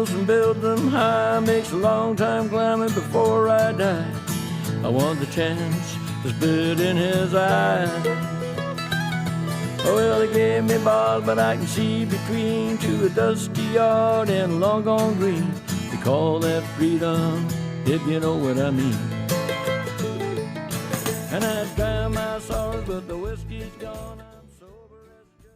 hills and build them high. Makes a long time climbing before I die. I want the chance that's bit in his eye. Well, they gave me bars, but I can see between to a dusty yard and a long gone green. They call that freedom, if you know what I mean. And I drown my sorrows, but the whiskey's gone. I'm sober as good.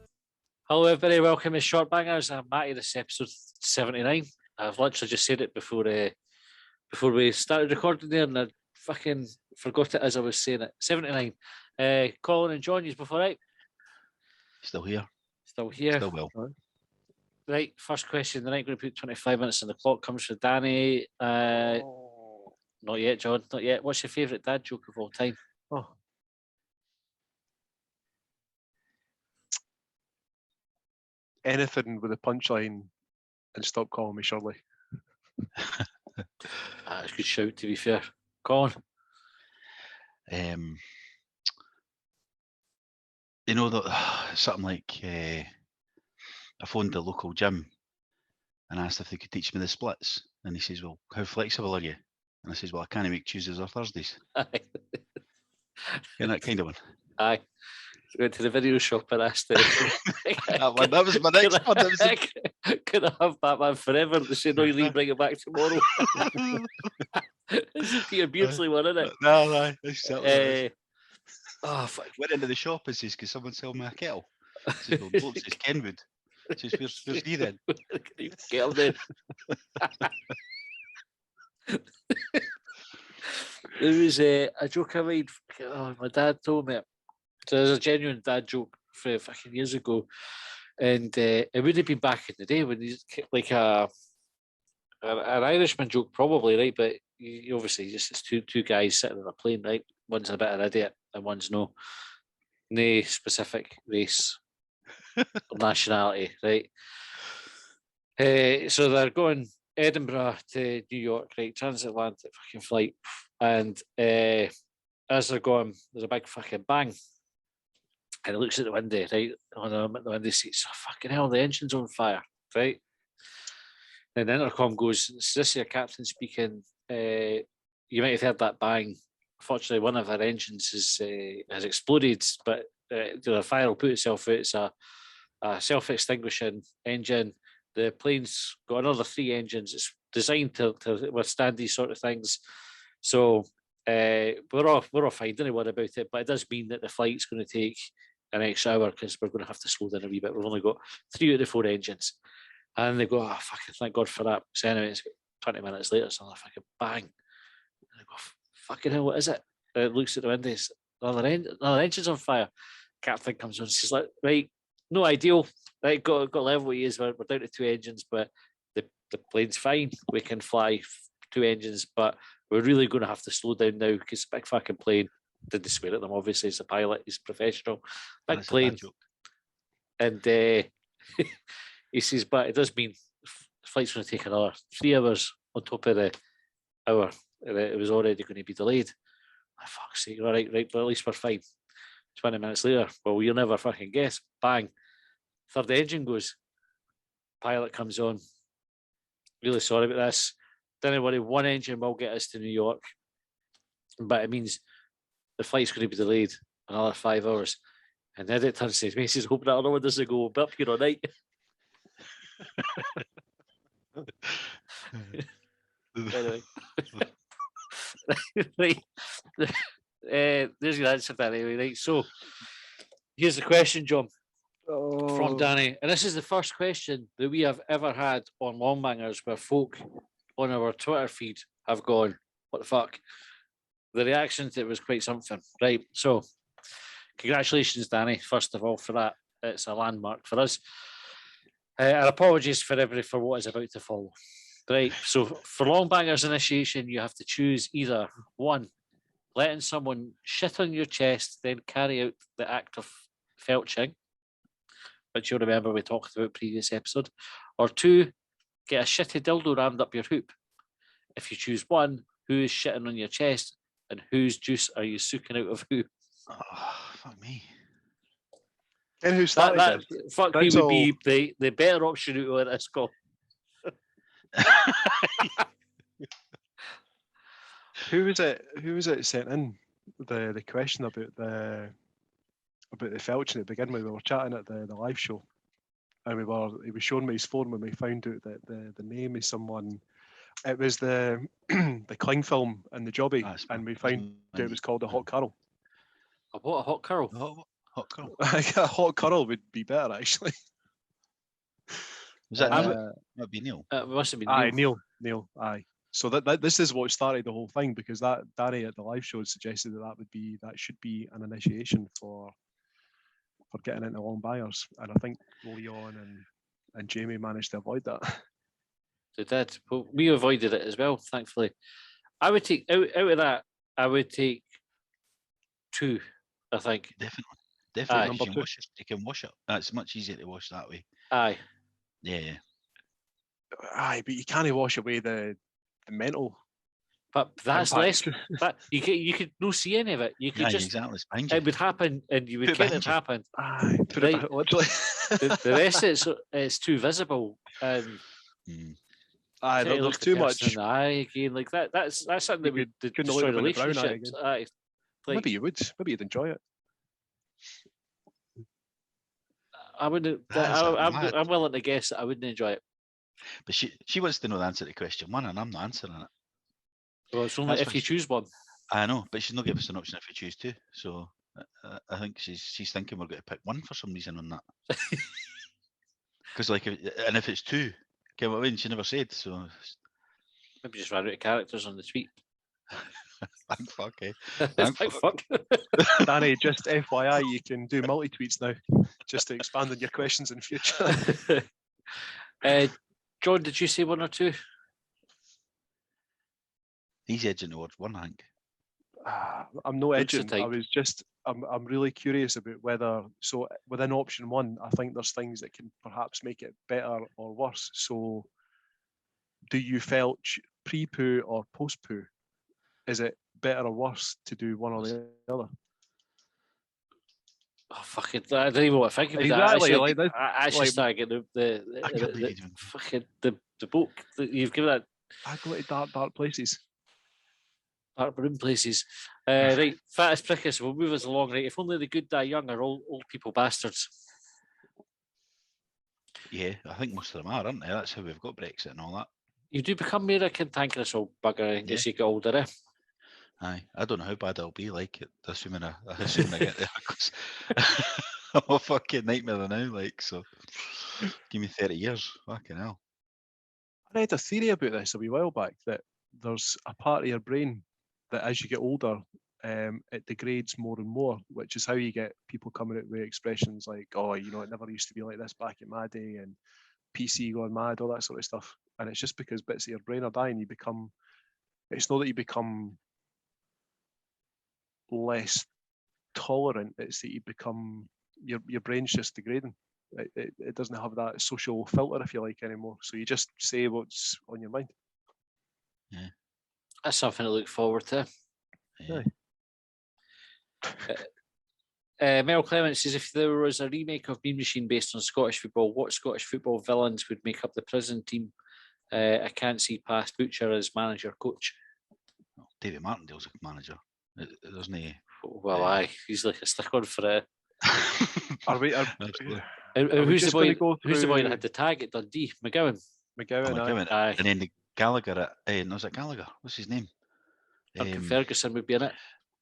Hello, everybody. Welcome to Shortbangers. I'm Matty. This is episode 79. I've literally just said it before we started recording there, and I fucking forgot it as I was saying it. 79. Colin and John, you before right? Still here. Still here. Still well. Right, first question. The night going to put 25 minutes on the clock comes from Danny. Not yet, John. Not yet. What's your favourite dad joke of all time? Oh. Anything with a punchline and stop calling me Shirley. That's a good shout, to be fair. Colin? You know, that something like I phoned the local gym and asked if they could teach me the splits. And he says, well, how flexible are you? And I says, well, I can't make Tuesdays or Thursdays. Aye. Yeah, that kind of one. Aye. Went to the video shop and asked it. That was my next one. Could I have Batman Forever? They said, no, you leave, bring it back tomorrow. This is Peter Beardsley one, isn't it? No. Oh, fuck. Went into the shop and says, can someone sell me a kettle? I says, well, no, it says Kenwood. I says, where's he then? Kettle then. There was a joke I made. Oh, my dad told me it. So there's a genuine dad joke from fucking years ago, and it would have been back in the day when he's like an Irishman joke, probably, right? But you obviously just it's two guys sitting on a plane, right? One's a bit of an idiot and one's no specific race or nationality, right? So they're going Edinburgh to New York, right? Transatlantic fucking flight, and as they're going, there's a big fucking bang. And he looks at the window, right? On the window seats, oh, fucking hell, the engine's on fire, right? And the intercom goes, is this your captain speaking? You might have heard that bang. Fortunately, one of our engines has exploded, but the fire will put itself out. It's a self-extinguishing engine. The plane's got another 3 engines. It's designed to withstand these sort of things. So we're all fine, don't worry about it. But it does mean that the flight's going to take an extra hour because we're going to have to slow down a wee bit. We've only got 3 out of the 4 engines. And they go, oh, fucking thank God for that. So anyway, it's 20 minutes later, so another fucking bang. And I go, fucking hell, what is it? And it looks at the windows, another engine's on fire. Captain comes on and says, like, right, no ideal. Right, got level with you. We're down to 2 engines, but the plane's fine. We can fly 2 engines, but we're really going to have to slow down now because it's a big fucking plane. Didn't swear at them, obviously. He's a pilot, he's professional. Big That's plane. And he says, but it does mean the flight's going to take another 3 hours on top of the hour. It was already going to be delayed. Oh, fuck's sake, all right, well, at least we're fine. 20 minutes later, well, you'll never fucking guess. Bang. Third engine goes. Pilot comes on. Really sorry about this. Don't worry, 1 engine will get us to New York. But it means the flight's going to be delayed another 5 hours. And then it turns to me, he says, hope that other one doesn't go up here all night. Anyway. Right. There's your answer, Danny. Right. So here's the question, John. From Danny, and this is the first question that we have ever had on Longbangers where folk on our Twitter feed have gone, what the fuck? The reaction to it was quite something. Right, so congratulations, Danny, first of all, for that. It's a landmark for us. And apologies for everybody for what is about to follow. Right, so for Longbangers initiation, you have to choose either 1, letting someone shit on your chest, then carry out the act of felching, which you'll remember we talked about previous episode, or 2, get a shitty dildo rammed up your hoop. If you choose 1, who is shitting on your chest and whose juice are you sucking out of who? Oh, fuck me. And who started Fuck me would be the better option out of this call. Who was it? Who was it sent in the question about the felching at the beginning? We were chatting at the live show, and he was showing me his phone when we found out that the name is someone. It was the the Kling film and the Jobby, and we found out it was called a Hot Curl. What a hot curl. Hot curl. A Hot Curl would be better actually. Was that I Neil? That'd be Neil. It must have been Aye, Neil. Neil. Aye. So that this is what started the whole thing, because that Danny at the live show suggested that should be an initiation for getting into Longbangers, and I think Leon and Jamie managed to avoid that. They did. Well, we avoided it as well, thankfully. I would take out of that. I would take 2. I think. Definitely. Aye. You can wash it. You can wash it. It's much easier to wash that way. Aye. Yeah. Aye, but you can't wash away the mental. But that's impact. less. But you could not see any of it. You could Aye, just. exactly. It's behind you. It would happen, and you would Put it kind of behind happen. Aye, put Right. it back, literally. The rest it's too visible, and Aye, try to there's look too the person much. in the eye again. Like that's something that would couldn't destroy look them in the brown eye relationships. Aye. Like, Maybe you would. Maybe you'd enjoy it. I wouldn't. Mad. I'm willing to guess that I wouldn't enjoy it. But she wants to know the answer to question 1, and I'm not answering it. Well, it's only That's if what you choose one. I know, but she's not give us an option if we choose 2. So I think she's thinking we're going to pick 1 for some reason on that. Because if it's 2, okay, what I mean, she never said. So Maybe just ran out of characters on the tweet. thank fuck, eh? Thank fuck. Danny, just FYI, you can do multi-tweets now, just to expand on your questions in future. John, did you say 1 or 2? He's edging towards 1, I think. I'm no What's the edging. type? I'm really curious about whether, so within option 1, I think there's things that can perhaps make it better or worse. So do you felch pre-poo or post-poo? Is it better or worse to do one or the other? Oh fuck it! I don't even want to think about Exactly, that. like that- I actually like- started getting I can't believe the you didn't. fucking the book that you've given that I go to dark places. dark room places. Right, fattest prickers. We'll move us along. Right, if only the good die young are all old people bastards. Yeah, I think most of them are, aren't they? That's how we've got Brexit and all that. You do become more a cantankerous old bugger as you get older. Eh? Aye, I don't know how bad I'll be like it, assuming I get there. 'Cause I'm a fucking nightmare now, like, so give me 30 years. Fucking hell. I read a theory about this a wee while back, that there's a part of your brain that as you get older, it degrades more and more, which is how you get people coming out with expressions like, oh, it never used to be like this back in my day, and PC gone mad, all that sort of stuff. And it's just because bits of your brain are dying. It's not that you become less tolerant, it's that you become, your brain's just degrading. It doesn't have that social filter, if you like, anymore. So you just say what's on your mind. That's something to look forward to. Yeah. Mel Clement says, if there was a remake of Mean Machine based on Scottish football, what Scottish football villains would make up the prison team? I can't see past Butcher as manager coach. Well, David Martindale's a manager. Doesn't he? Well, aye, he's like a stick on for it. Are we Absolutely. Who's the just gonna boy? go Who's the boy that through- had the tag at Dundee? McGowan. McGowan? Oh, aye. McGowan. Aye. And then the Gallagher no, is it Gallagher? What's his name? Duncan Ferguson would be in it.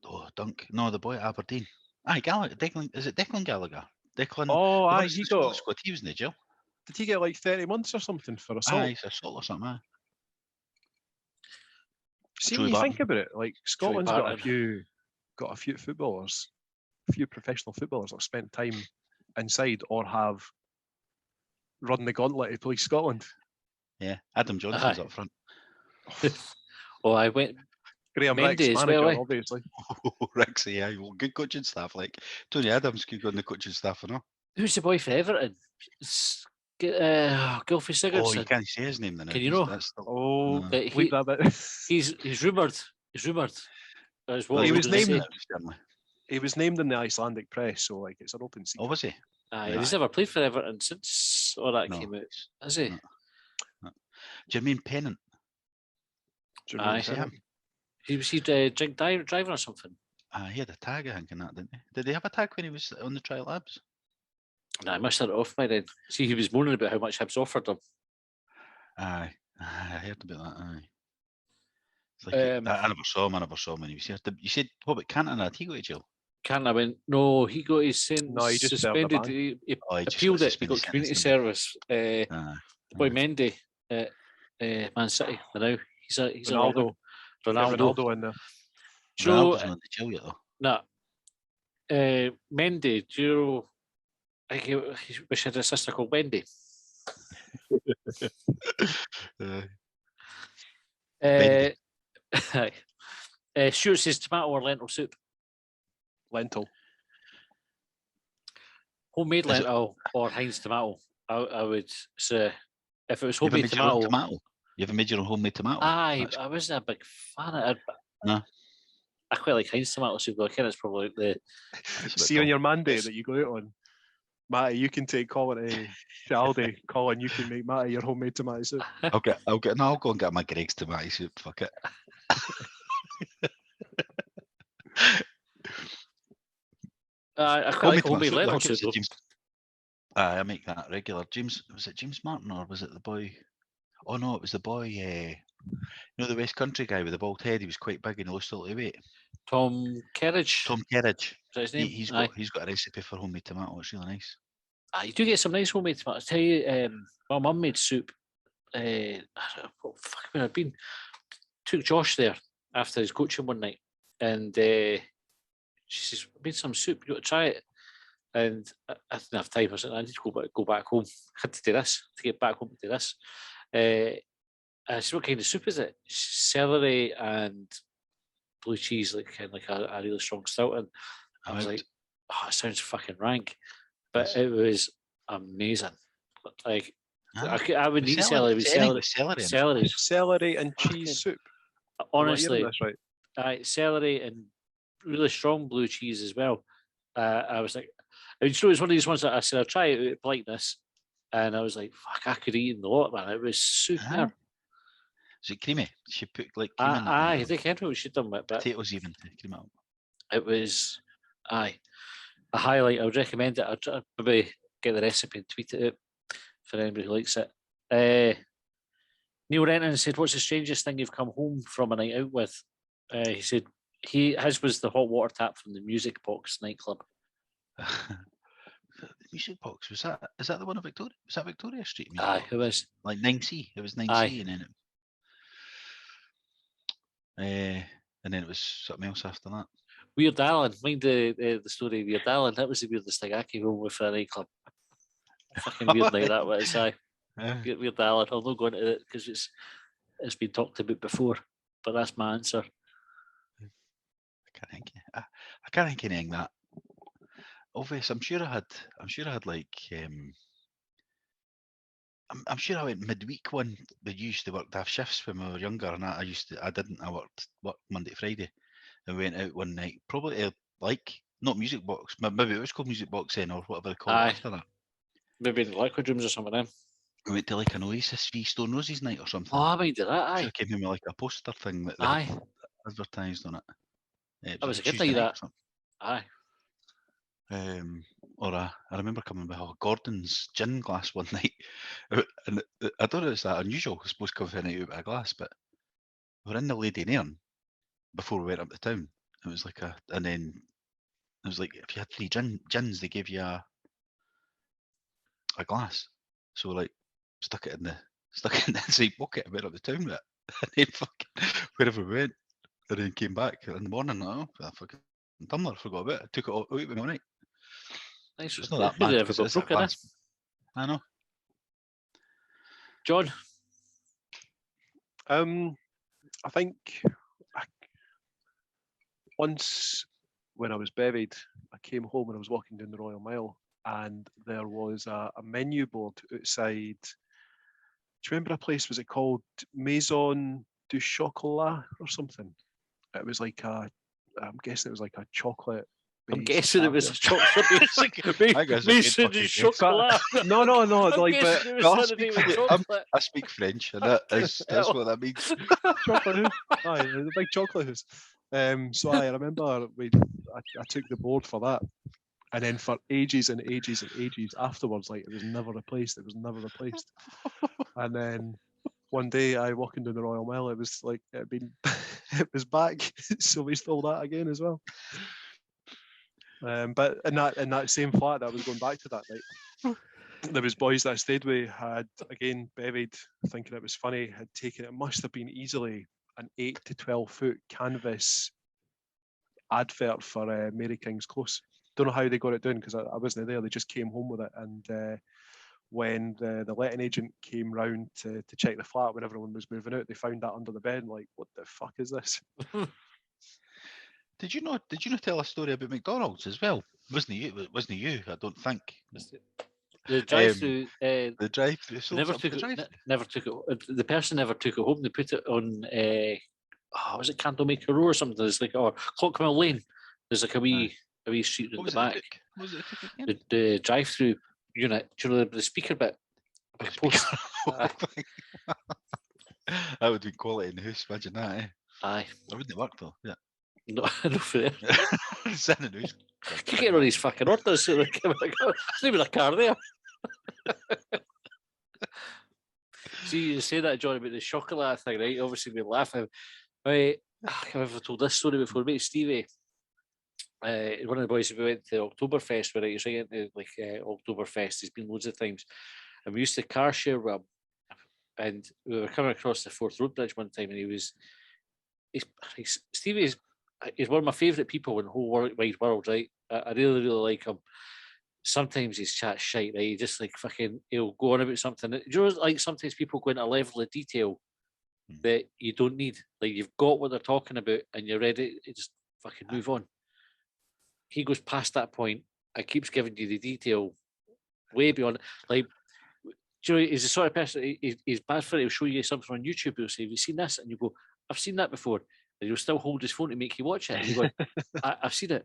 Oh, No, the boy at Aberdeen. Aye, Gallagher. Is it Declan Gallagher? Declan. Oh, the one aye, that's he in the Scotland got. squad. He was in the jail. Did he get like 30 months or something for assault? Aye, it's assault or something. Aye. See, Joey when you Barton. think about it, like Scotland's got a Barton. few footballers, a few professional footballers that have spent time inside or have run the gauntlet of Police Scotland. Yeah, Adam Johnson's Aye. up front. Oh, I went. Graham Mendy Ricks, as manager, well, eh? obviously. Rexy, aye. Well, good coaching staff. Like Tony Adams could go on the coaching staff, you know. Who's the boy for Everton? Gylfi Oh, Sigurdsson. you can't say his name then. Can you know? That's the, Oh, No. But leave that bit. he's rumoured. He's rumoured. That's what He I was gonna named- say. Stanley. He was named in the Icelandic press, so like it's an open secret. Oh, was he? Aye, he's never played for Everton since all that No. came out, has he? No. Jermaine Pennant. Aye. See him? He was drink driving or something. He had a tag, I think, in that, didn't he? Did he have a tag when he was on the trial labs? Nah, I must have it off by then. See, he was moaning about how much Hibs offered him. Aye, I heard about that. Aye. It's like I never saw him. I never saw him when he was here. You said, what about Cantona? Did he go to jail? Cantona went, no, he got his sentence No, he just served a suspended. ban. He Oh, he just appealed got it. He got suspended community sentence, service. Aye. Boy Mendy at Man City. I know he's a Ronaldo. Get Ronaldo. Ronaldo in there. Do you know, Ronaldo's not in the jail yet, though. nah, Mendy, do you know, I think he wish he had a sister called Wendy. Wendy. Stuart says tomato or lentil soup. Lentil. Homemade Is it- lentil or Heinz tomato. I would say if it was You ever homemade made your own tomato. tomato? You ever made your own homemade tomato? Aye, That's- I wasn't a big fan of it. No. I quite like Heinz tomato soup, though. I think it's probably like the. that's a bit See on dull. your Monday that you go out on, Matty, you can take Colin to Aldi. Colin, you can make Matty your homemade tomato soup. I'll go and get my Greg's tomato soup. Fuck it. I quite like tomato homemade soup, lentil like it's soup. a James. I make that regular. Was it James Martin or was it the boy? Oh no, it was the boy. You know the West Country guy with the bald head. He was quite big and he lost a little weight. Tom Kerridge. Tom Kerridge. Is that his name? He's Aye. got a recipe for homemade tomato. It's really nice. You do get some nice homemade tomatoes. I tell you, my mum made soup. What fuck would it have been? Took Josh there after his coaching one night, and she says, "I made some soup. You got to try it." And I didn't have time. I said, "I need to go back home. I had to do this to get back home to do this." I said, "What kind of soup is it?" Celery and blue cheese, like kind of like a really strong stout. And I was like, "Oh, it sounds fucking rank," but it was amazing. Like I would eat celery with celery. Celery. Celery and Fucking- cheese soup. Honestly, that's right. celery and really strong blue cheese as well. I was like, I mean, so it was one of these ones that I said I'll try it out of politeness, and I was like, "Fuck, I could eat in the lot, man." It was superb. Is it creamy? She put like cream in it. I think I know what she'd done with it, but Potatoes even to cream it up. it was a highlight. I would recommend it. I'd maybe get the recipe and tweet it out for anybody who likes it. Neil Renton said, "What's the strangest thing you've come home from a night out with?" He said his was the hot water tap from the Music Box nightclub. The music box, is that the one of Victoria? Was that Victoria Street? Music Aye, box? it was. Like 9C. It was 9C, Aye. and then it was something else after that. Weird Alan, mind the story of Weird Alan. That was the weirdest thing I came home with for a nightclub. Fucking weird night that was. Aye. Weird Alan. I'll not go into it because it's been talked about before. But that's my answer. I can't think of anything that obvious. I'm sure I had like I'm sure I went midweek one. We used to work to have shifts when we were younger, and I worked Monday to Friday, and we went out one night, probably like not Music Box, maybe it was called Music Box then or whatever they call it after that. Maybe in the liquid rooms or something then. We went to like an Oasis v Stone Roses night or something. Oh, I might do that, aye. I came in with like a poster thing that they Aye. had advertised on it. That was a like good Tuesday night, night or that. something. Aye. Or I remember coming with Gordon's gin glass one night, and I don't know, it's that unusual. I suppose coming out with a glass, but we were in the Lady Nairn before we went up to town. It was like and then it was like if you had 3 gins, they gave you a glass. So like stuck it in the inside pocket and went up to town with it. And then fucking wherever we went, and then came back in the morning. I fucking tumbler, forgot about it. I took it out with me all night. Nice. It's not that Who'd bad. ever 'Cause got it is a broken, eh? glass. I know. John? I think once when I was buried, I came home and I was walking down the Royal Mile, and there was a menu board outside. Do you remember a place? Was it called Maison du Chocolat or something? It was like I'm guessing it was like a chocolate I'm base guessing it was a chocolate I guess Mason fucking and guess. chocolate. No, I'm like, but guessing it was Well, I something speak, with Fre- chocolate. I speak French, and that's what that means. chocolate house. Aye, the big chocolate house. So I remember I took the board for that, and then for ages and ages and ages afterwards, like it was never replaced. It was never replaced. And then one day I walking down the Royal Mile, it was like it had been it was back, so we stole that again as well. But in that same flat that I was going back to that night, there was boys that I stayed with had again buried, thinking it was funny, had taken it must have been easily an 8 to 12 foot canvas advert for Mary King's Close. Don't know how they got it done because I wasn't there. They just came home with it, and when the letting agent came round to check the flat when everyone was moving out, they found that under the bed. And like, what the fuck is this? Did you not tell a story about McDonald's as well? Wasn't you? I don't think. The drive-through. The drive-through. So Never something took the it. drive-through. Never took it. The person never took it home. They put it on. Was it Candlemaker Row or something? There's like or Clockmill Lane. There's like a wee street at What the was back. What was it it took again? The drive-through unit. Do you know the speaker bit? The Post. That would be quality in the house. Imagine that. Aye. It wouldn't work though. Yeah. No, no for it. Send in the house. You get all these fucking orders. So there's not even a car there. See, you say that, John, about the chocolate thing, right? Obviously, we're laughing. Right, I can't remember if I told this story before. Mate, Stevie, one of the boys, we went to Oktoberfest, where he's right into like Oktoberfest. He's been loads of times, and we used to car share with him. And we were coming across the Forth Road Bridge one time, and Stevie is one of my favourite people in the whole wide world, right? I really, really like him. Sometimes he's chat shite, right? He just like fucking, he'll go on about something. Do you know, like sometimes people go into a level of detail that you don't need. Like you've got what they're talking about and you're ready to just fucking move on. He goes past that point and keeps giving you the detail way beyond. Like, do you know, he's the sort of person, he's bad for it. He'll show you something on YouTube. He'll say, have you seen this? And you go, I've seen that before. And he'll still hold his phone to make you watch it. And you go, I've seen it.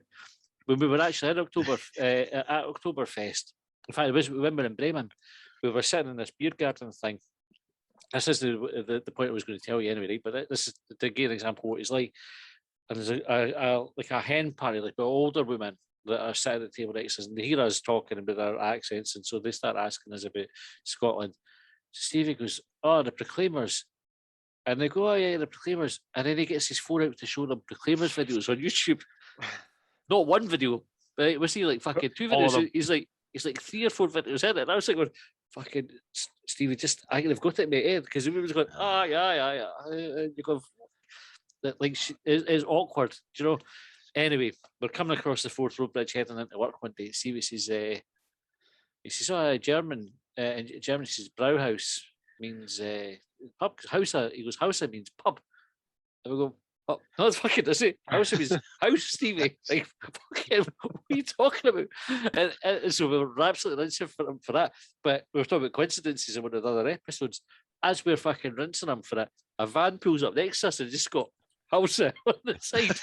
When we were actually at Oktoberfest, in fact, it was when we were in Bremen, we were sitting in this beer garden thing. This is the point I was going to tell you anyway, right? But this is to give an example of what it's like. And there's like a hen party, like an older women that are sitting at the table next to us, and they hear us talking about our accents, and so they start asking us about Scotland. So Stevie goes, "Oh, the Proclaimers," and they go, "Oh yeah, the Proclaimers," and then he gets his phone out to show them Proclaimers videos on YouTube. Not one video, but it was like fucking two videos. He's like 3 or 4 videos in it. And I was like, going, fucking Stevie, just I have got it in my head because everybody was going, yeah. You go, like it's awkward, do you know? Anyway, we're coming across the Forth Road Bridge heading into work one day. Stevie says, German. In German, he says Brauhaus means pub. Hausa, he goes, Hausa means pub. And we go, oh, no, it's fucking does it. House means house, Stevie. Like, fucking, what are you talking about? And so we were absolutely rinsing for that. But we were talking about coincidences in one of the other episodes. As we're fucking rinsing him for it, a van pulls up next to us and just got house on the side.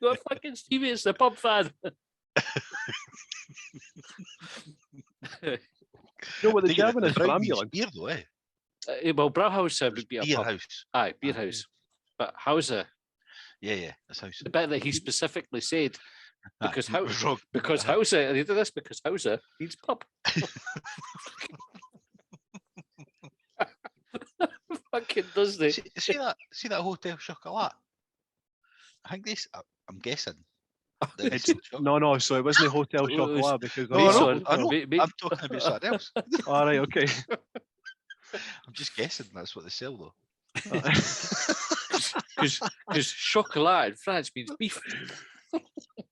Got fucking Stevie, it's the pub van. You know what the German is for ambulance? Beer though, eh? Well, Brauhaus would be a beer pub. house. Aye, beer house. But Hausa, Yeah, that's house. the bit that he specifically said, because Hausa, because How? Hausa, and he did this because Hausa means pub. Fucking does they? See that Hotel Chocolat? I think this. I'm guessing. No. So it wasn't a Hotel Chocolat because I know. I'm talking about something else. All right, okay. I'm just guessing that's what they sell though. Because chocolat in France means beef.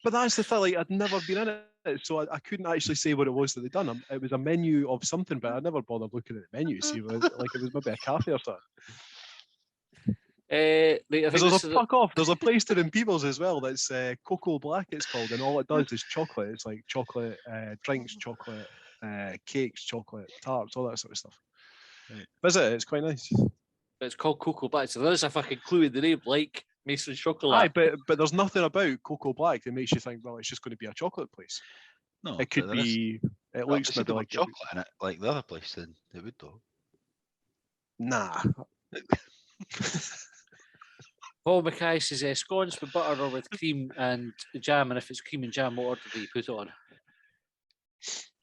But that's the thing. Like, I'd never been in it, so I couldn't actually say what it was that they'd done. It was a menu of something, but I never bothered looking at the menu. See, it was maybe a cafe or something. Fuck off. There's a place there in Peebles as well that's Cocoa Black, it's called, and all it does is chocolate. It's like chocolate drinks, chocolate cakes, chocolate tarts, all that sort of stuff. Right. Visit it, it's quite nice. It's called Cocoa Black, so there's a fucking clue in the name, like Mason chocolate. Aye, but there's nothing about Cocoa Black that makes you think, well, it's just going to be a chocolate place. No, It could but there is- be. It well, looks if they maybe were like chocolate in it, like the other place, then they would though. Nah. Paul Mackay says scones with butter or with cream and jam, and if it's cream and jam, what order do you put it on?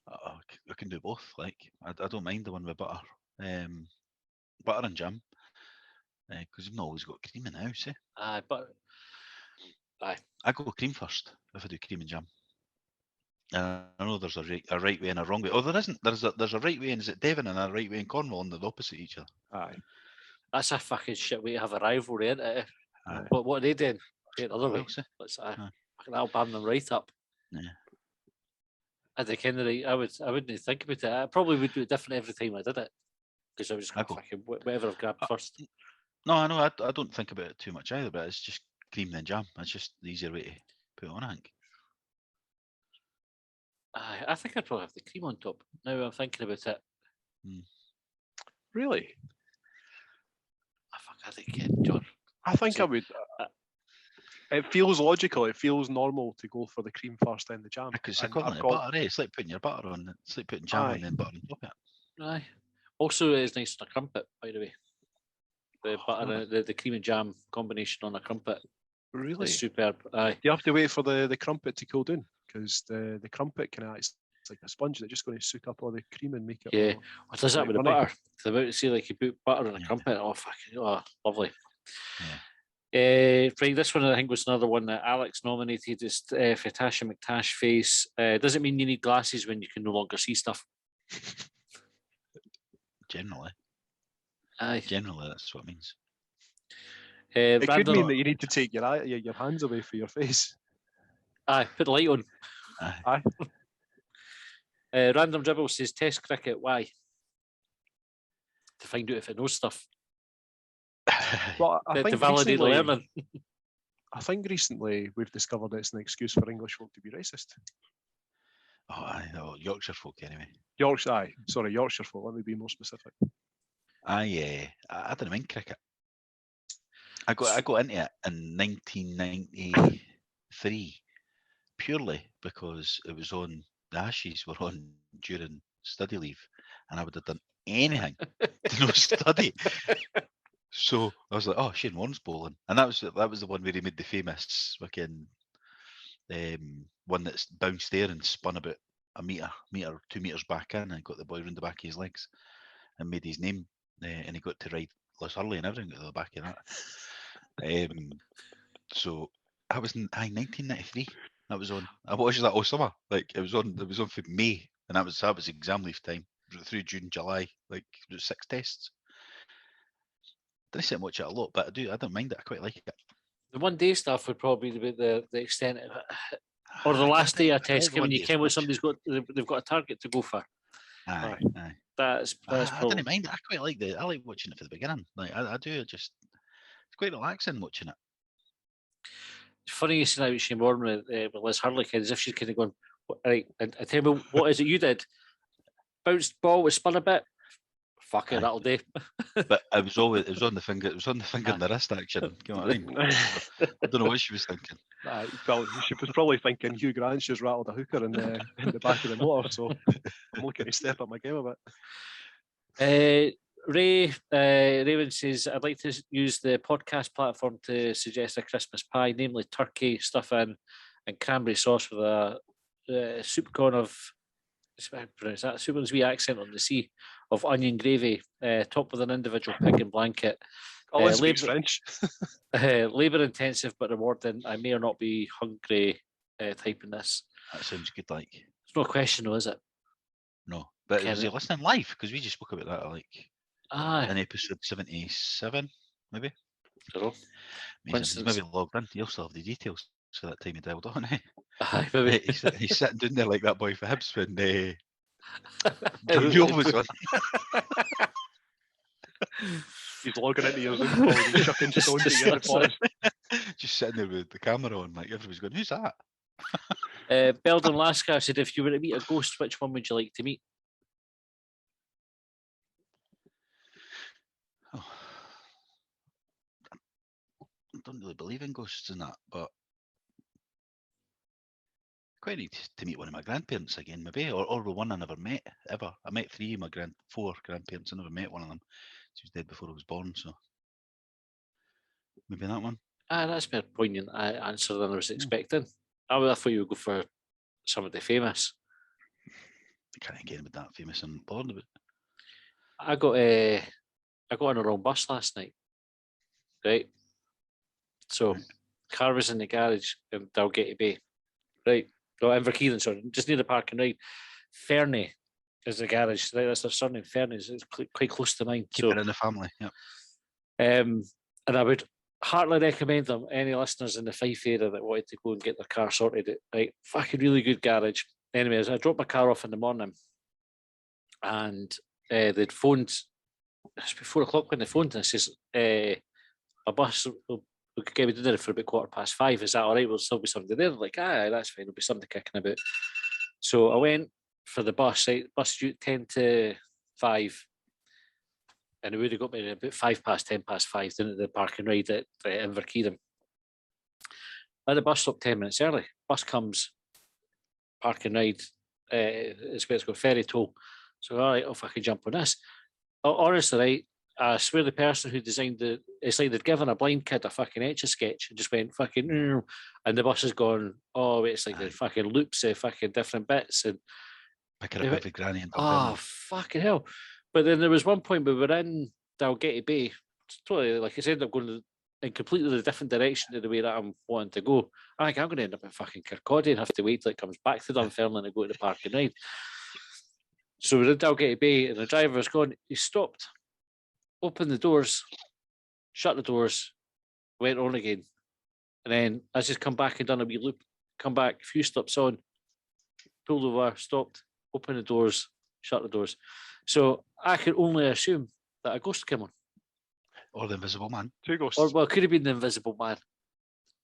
I can do both. Like I don't mind the one with butter, butter and jam, because you've not always got cream in the house. Aye, but aye, I go cream first if I do cream and jam. I know there's a right way and a wrong way. Oh, there isn't. There's a right way in is it Devon and a right way in Cornwall, and they're opposite each other. Aye. that's a fucking shit way to have a rivalry, isn't it? Aye. But what are they doing? Do it the other way. Well, see. Let's Aye. fucking that'll bam them right up. Yeah. I think Henry, I wouldn't think about it. I probably would do it different every time I did it because I was just I going go- fucking whatever I've grabbed first. No, I know. I don't think about it too much either, but it's just cream and jam. It's just the easier way to put it on, I think. I think I'd probably have the cream on top. Now I'm thinking about it. Really? I think John. I think So- I would. It feels logical. It feels normal to go for the cream first, then the jam. Because it's And equivalent I've to got- butter, eh? It's like putting your butter on. It's like putting jam Aye. on then butter on top of it. Aye. Also, it's nice on a crumpet, by the way. The butter, the cream and jam combination on a crumpet Really? is superb. Aye. You have to wait for the crumpet to cool down because the crumpet can act it's like a sponge that's just going to soak up all the cream and make it. Yeah. all- What does that Right, with the funny. butter? The about to say like you put butter on a Yeah. crumpet. Oh fucking lovely. Yeah. Right, this one I think was another one that Alex nominated is for Tasha McTash face. Doesn't mean you need glasses when you can no longer see stuff. Generally, Aye. that's what it means. It could Brandon, mean that you need to take your hands away from your face. aye, put the light on. Aye. Aye. Random Dribble says Test cricket. Why? To find out if it knows stuff. Well, I To think validate the recently, learning. I think recently we've discovered it's an excuse for English folk to be racist. Oh, aye, no, Yorkshire folk anyway. Yorkshire folk. Let me be more specific. I didn't mind cricket. I got into it in 1993 purely because it was on. The Ashes were on during study leave, and I would have done anything to not study. So I was like, "Oh, Shane Warne's bowling," and that was the one where he made the famous fucking one that's bounced there and spun about a meter, 2 meters back in, and got the boy round the back of his legs, and made his name, and he got to ride Liz Hurley and everything at the back of that. So I was in 1993. That was on. I watched that all summer. Like it was on for May, and that was exam leave time through June, July. Like it was 6 tests. Didn't sit and watch it a lot, but I do. I don't mind it. I quite like it. The one day stuff would probably be the extent of it. Or the last day of test, when you came with they've got a target to go for. Aye. That's I probably didn't mind it. I quite like I like watching it for the beginning. Like I do. It's quite relaxing watching it. funny you say that with Shane Warne with Liz Hurley, as if she's kind of going, right, and tell me what is it you did? Bounced ball was spun a bit. Fuck it, Aye. that'll do. But it was on the finger. It was on the finger and the wrist action. You know what I mean? I don't know what she was thinking. Well, she was probably thinking Hugh Grant's just rattled a hooker in the back of the motor, so I'm looking to step up my game a bit. Raven says, I'd like to use the podcast platform to suggest a Christmas pie, namely turkey, stuffing, and cranberry sauce with a soup corn of, how to pronounce that, soup with a wee accent on the C, of onion gravy, topped with an individual pig and blanket. Colin speaks labour- French. Labour intensive but rewarding. I may or not be hungry typing this. That sounds good. Like It's no question, though, is it? no, but was he Kevin. listening live? Because we just spoke about that like Aye. in episode 77, maybe. Don't know. Amazing. He's Coincidence. maybe logged in. He'll still have the details. So that time he dialed on. Eh? Aye, maybe. He's sitting down there like that boy for Hibs when was Joe like- was on. He's logging into your Zoom call and he's chucking Just- stones just- at you in the pause. Just sitting there with the camera on, like everybody's going, "Who's that?" Belden Lascar said, if you were to meet a ghost, which one would you like to meet? Oh. don't really believe in ghosts and that, but quite need to meet one of my grandparents again, maybe, or the one I never met ever. I met four grandparents. I never met one of them. She was dead before I was born, so maybe that one. That's more poignant answer than I was expecting. I thought you would go for somebody famous. I can't get with that famous and bothered about. I got on the wrong bus last night. Right. So car was in the garage in Dalgety Bay. Right. No, Inverkeithing, sorry, just near the park and ride. Fernie is the garage. Right, that's their surname. Fernie is quite close to mine. Keep it in the family. Yep. And I would heartily recommend them, any listeners in the Fife area that wanted to go and get their car sorted. Right, fucking really good garage. Anyways, I dropped my car off in the morning, and they'd phoned. It's before 4 o'clock when they phoned, and I says, "A bus will get me dinner for about 5:15. Is that all right? Will still be somebody there?" Like, aye, that's fine. There'll be somebody kicking about. So I went for the bus. Right, bus due 10 to 5. And it would have got me about 5:10 down at the park and ride at Inverkeithing. At the bus stop 10 minutes early. Bus comes, park and ride. It's where it's got ferry toll. So all right, if I can jump on this. Honestly, right, I swear the person who designed it's like they'd given a blind kid a fucking Etch-a-Sketch and just went fucking, and the bus has gone, oh, it's like the fucking loops of fucking different bits. And picking up every granny and oh, fucking hell. But then there was one point we were in Dalgety Bay, totally, like I said, I'm going in completely the different direction to the way that I'm wanting to go. I think I'm going to end up in fucking Kirkcaldy and have to wait till it comes back to Dunfermline and go to the park and ride. So we're in Dalgety Bay and the driver was going, he stopped, opened the doors, shut the doors, went on again. And then I just come back and done a wee loop, come back, a few stops on, pulled over, stopped, opened the doors, shut the doors. So I can only assume that a ghost came on. Or the Invisible Man. 2 ghosts. Or, well, it could have been the Invisible Man.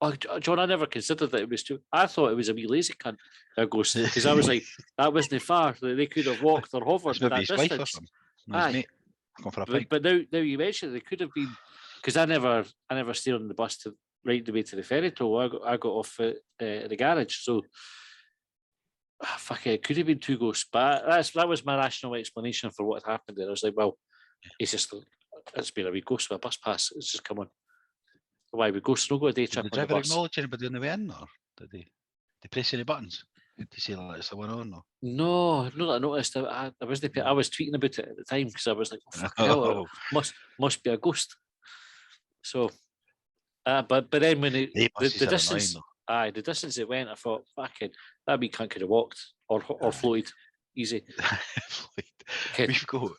Oh, John, I never considered that it was two. I thought it was a wee lazy cunt, a ghost, because I was like, that wasn't far. They could have walked or hovered that his wife or distance. something. His mate. Going for a pint. But now you mentioned it, they could have been, because I never stayed on the bus to right the way to the ferry toll. I got off at the garage. So fuck it, could have been 2 ghosts. But that was my rational explanation for what had happened there. I was like, well, it's been a wee ghost with a bus pass. It's just come on. Why we ghosts don't go a day trip Did the on the driver bus? acknowledge anybody on the way in, or did they press any buttons to say that it's the one on? Or? No, not that I noticed. I was tweeting about it at the time because I was like, oh, fucking hell, it must be a ghost. So, but then when the distance, the distance it went, I thought, fucking, that wee cunt could have walked or floated easy. We've got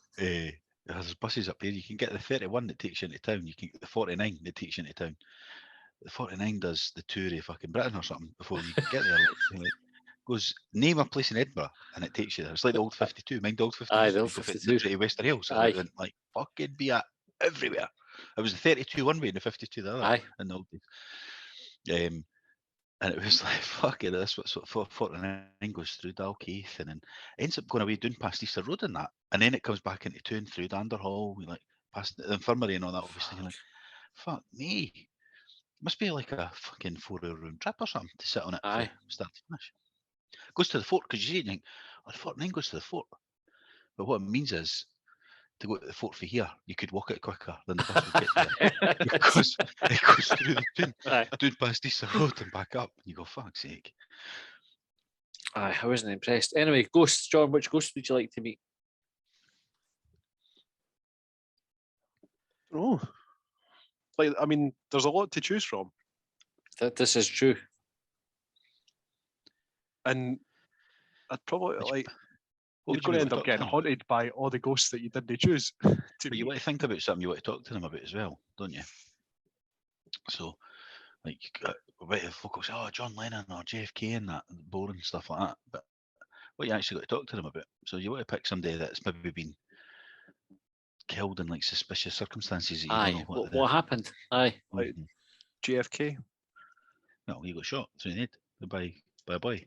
there's buses up here. You can get the 31 that takes you into town. You can get the 49 that takes you into town. The 49 does the tour of fucking Britain or something before you get there. Like, goes, name a place in Edinburgh and it takes you there. It's like the old 52. Mind the old 52? Aye, the old 52. To Wester Hills. So it went like fucking be everywhere. It was the 32 one way and the 52 the other. Aye. In the old days. And it was like, fucking, this what sort of 49 goes through Dalkeith and then ends up going away down past Easter Road and that. And then it comes back into town through Danderhall, like past the infirmary and all that, obviously. You're like, fuck me. It must be like a fucking 4-hour round trip or something to sit on it from start to finish. Goes to the fort, because you see it and think, oh, the 49 goes to the fort. But what it means is, to go to the fort for here, you could walk it quicker than the bus would get there. Because it goes through the town past Easter Road and back up. And you go, fuck's sake. I wasn't impressed. Anyway, ghosts, John, which ghost would you like to meet? Oh. Like, I mean, there's a lot to choose from. This is true. And I'd probably you're going to end up getting haunted by all the ghosts that you didn't choose. But you want to think about something you want to talk to them about as well, don't you? So, like, folk will say, oh, John Lennon or JFK and that, boring stuff like that. But what you actually got to talk to them about. So you want to pick somebody that's maybe been killed in like suspicious circumstances. That you don't know what happened? Aye. Like JFK? No, he got shot through the head by a boy.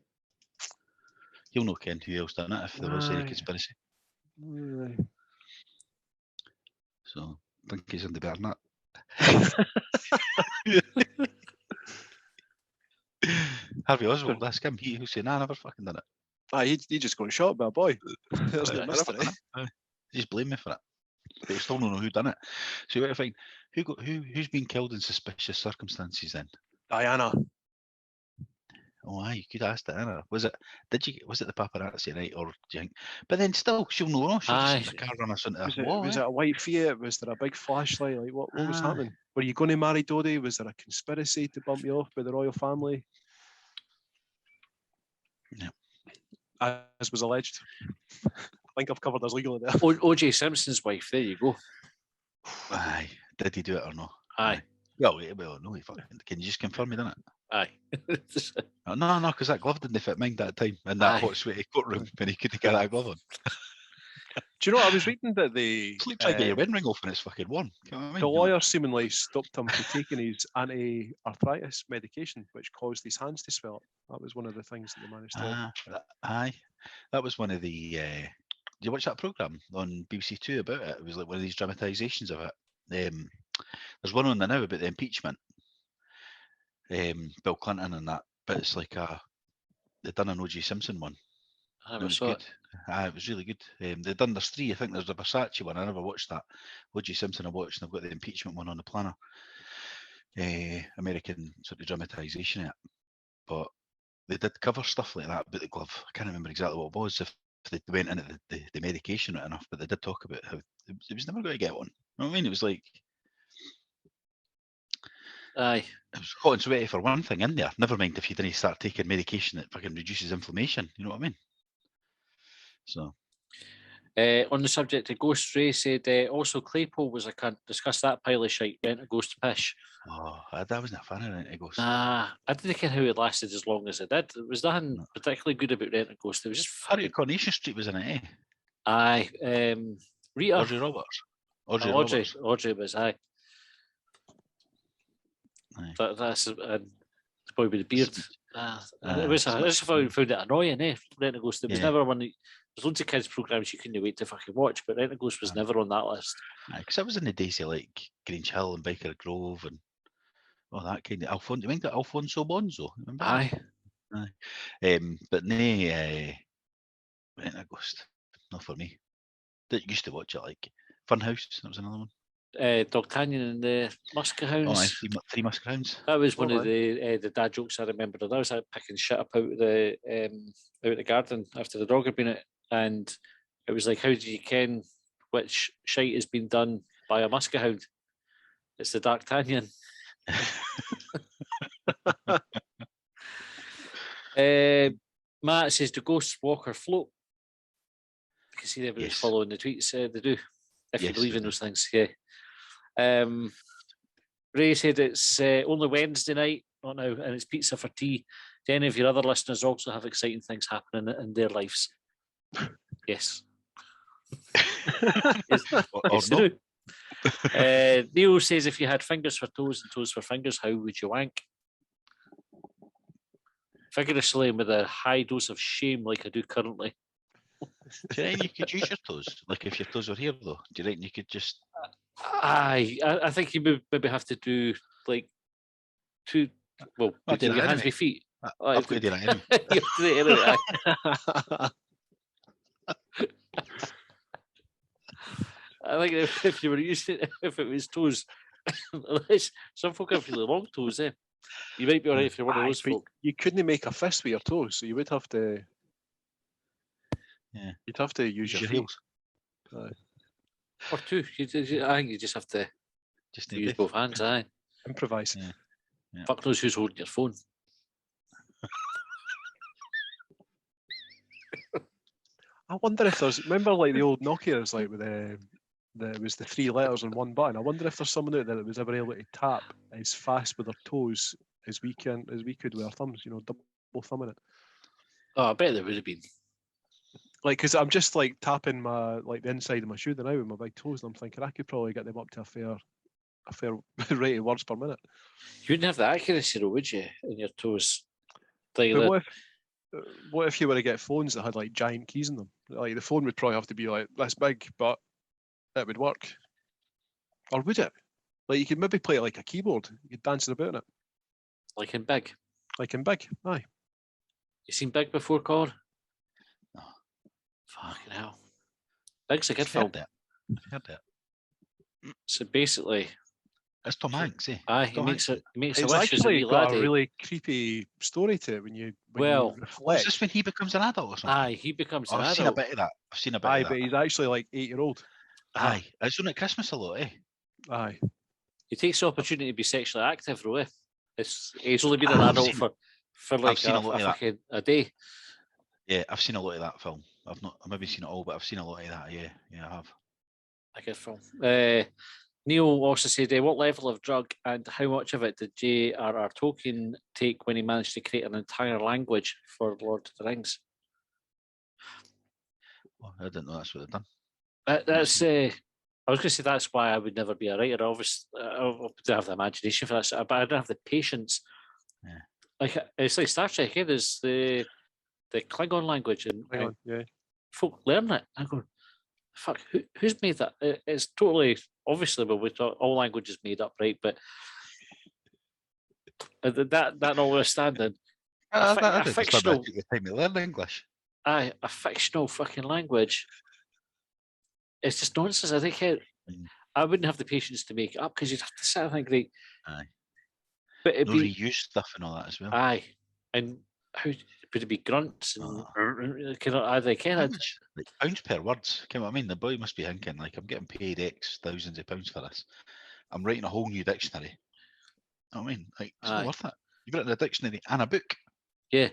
He'll not ken who else done it if there was any conspiracy. Aye. So I think he's in the Bernat. Harvey Oswald, ask him. He'll say, nah, I never fucking done it. He just got shot by a boy. There's I no never mystery. done it. Aye. Just blame me for it. But you still don't know who done it. So you got to find who's been killed in suspicious circumstances then? Diana. Oh, aye, you could ask Diana. Was it the paparazzi, right? Or do you think? But then still, she'll know. No, she'll just Aye. see the car run us into a Was wall. it a white Fiat? Was there a big flashlight? Like what was Aye. happening? Were you going to marry Dodie? Was there a conspiracy to bump you off by the royal family? Yep. As was alleged. I think I've covered us legally there. O.J. Simpson's wife. There you go. Aye. Did he do it or no? Aye. Well, no, he fucking. Can you just confirm he done it? Aye. Oh, no, because that glove didn't fit mine that time in that Aye. hot, sweaty courtroom when he couldn't get that glove on. Do you know what I was reading that the It's like trying to get your wedding ring off when it's fucking warm. You know what I mean? the lawyer seemingly stopped him from taking his anti-arthritis medication, which caused his hands to swell up. That was one of the things that they managed to. Aye. That was one of the. Did you watch that programme on BBC Two about it? It was like one of these dramatisations of it. There's one on there now about the impeachment. Bill Clinton and that, but it's like they done an O.J. Simpson one. I It never was saw good. It was really good. They've done there's 3. I think there's the Versace one. I never watched that. O.J. Simpson I watched, and I've got the impeachment one on the planner. American sort of dramatisation of it. But they did cover stuff like that about the glove. I can't remember exactly what it was, if they went into the medication right enough, but they did talk about how it was never going to get one. You know what I mean? It was like, Aye. it was hot and sweaty for one thing in there. Never mind if you didn't start taking medication that fucking reduces inflammation. You know what I mean? So. On the subject of Ghost, Ray said also Claypole was a cunt. Discuss that pile of shite. Went a ghost pish. Oh, I wasn't a fan of Rent a Ghost. Nah, I didn't care how it lasted as long as it did. There was nothing No. particularly good about Rent a Ghost. It was just Harry fucking. Coronation Street was in it, eh? Aye. Rita. Audrey Roberts. Roberts. Audrey was aye. Aye. That's the boy with the beard. It was. I just found it annoying, eh? Rent a Ghost. It was never one. There's loads of kids' programs you couldn't wait to fucking watch, but Rent a Ghost was never on that list. Because that was in the days of like Grange Hill and Biker Grove and all that kind of Alfonso. You think Alfonso Bonzo? Remember that? Aye. But nay, Rent a Ghost. Not for me. That used to watch it like Funhouse. That was another one. Dogtanian and the Musca Oh, aye, Hounds. three Musca Hounds. That was one of the dad jokes I remember. I was picking shit up out of the garden after the dog had been it, and it was like, how do you ken which shite has been done by a Musca Hound? It's the D'Artagnan. Matt says, do ghosts walk or float? You can see everybody's following the tweets. They do, if you believe in those things. Yeah. Ray said it's only Wednesday night, not now, and it's pizza for tea. Do any of your other listeners also have exciting things happening in their lives? Yes. Yes, they do. Neil says, if you had fingers for toes and toes for fingers, how would you wank? Vigorously and with a high dose of shame like I do currently. Do you reckon you could use your toes? Like if your toes were here though, do you reckon you could just... Aye, I think you would maybe have to do like two, well, put your hands by feet. I've got to do that anyway. You have to do it anyway. I think if you were using it, if it was toes, some folk have really long toes, eh? You might be alright if you're one of those folk. You couldn't make a fist with your toes, so you would have to. Yeah, you'd have to use your heels. Or two. I think you just have to use both hands. Aye, improvise. Yeah. Fuck knows who's holding your phone. I wonder if there's. Remember, like the old Nokia's, like with it was the 3 letters on one button. I wonder if there's someone out there that was ever able to tap as fast with their toes as we could with our thumbs. You know, double thumbing it. Oh, I bet there would have been. Like, because I'm just like tapping the inside of my shoe now with my big toes, and I'm thinking I could probably get them up to a fair rate of words per minute. You wouldn't have the accuracy, though, would you, in your toes? But what if you were to get phones that had like giant keys in them? Like the phone would probably have to be like this big, but it would work. Or would it? Like you could maybe play it like a keyboard. You could dance about it, Like in Big. like in Big. Aye. You seen Big before, Colin? No. Fucking hell. Big's a good I've film. heard it. I've heard it. So basically, It's Tom Hanks, eh? he Tom makes Hanks. a It's wish as a actually wee got laddie. a really creepy story to it when you Well, Oh, is reflect. this when he becomes an adult or something? Aye, he becomes Oh, an I've seen a adult. bit of that. I've seen a bit Aye, of that. but he's actually like 8-year-old. Aye. It's on at Christmas a lot, eh? Aye. He takes the opportunity to be sexually active, though. He's only been an I've adult seen- for like seen a a lot of that. fucking a day. Yeah, I've seen a lot of that film. I've maybe seen it all, but I've seen a lot of that. Yeah, I have. A good film. Neil also said, what level of drug and how much of it did J.R.R. Tolkien take when he managed to create an entire language for Lord of the Rings? Well, I didn't know that's what they've done. That's. I was going to say that's why I would never be a writer. Obviously, I don't have the imagination for that, but I don't have the patience. Yeah. Like it's like Star Trek. There's the Klingon language, and Hang on. Yeah. folk learn it. I go, fuck, who's made that? It's totally obviously, but we talk all languages made up, right? But that notwithstanding, a fictional, time to learn English. a fictional fucking language. It's just nonsense. I think I wouldn't have the patience to make it up because you'd have to sit and think, right? Aye. But it'd No be reuse stuff and all that as well. aye, and how would it be grunts and kind of either kind of Like pounds per words. You know what I mean? The boy must be thinking like, I'm getting paid X thousands of pounds for this. I'm writing a whole new dictionary. You know what I mean? Like it's not worth it. You've written a dictionary and a book. Yeah.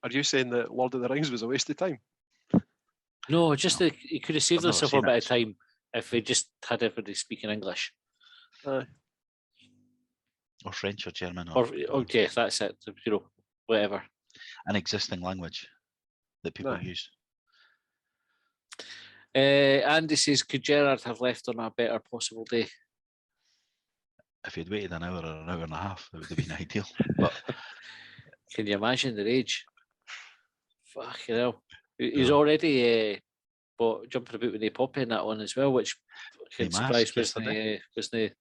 Are you saying that Lord of the Rings was a waste of time? No, just No. he could have saved I've never himself a seen bit it, of so- time if he just had everybody speaking English. Aye. Or French or German Or yeah, that's it. You know, whatever. an existing language that people Aye. use. Andy says, could Gerard have left on a better possible day? If he'd waited an hour or an hour and a half, it would have been ideal. But Can you imagine the age? Fucking hell. He's Yeah. already jumping about with the poppy and that one as well, which I'm surprised wasn't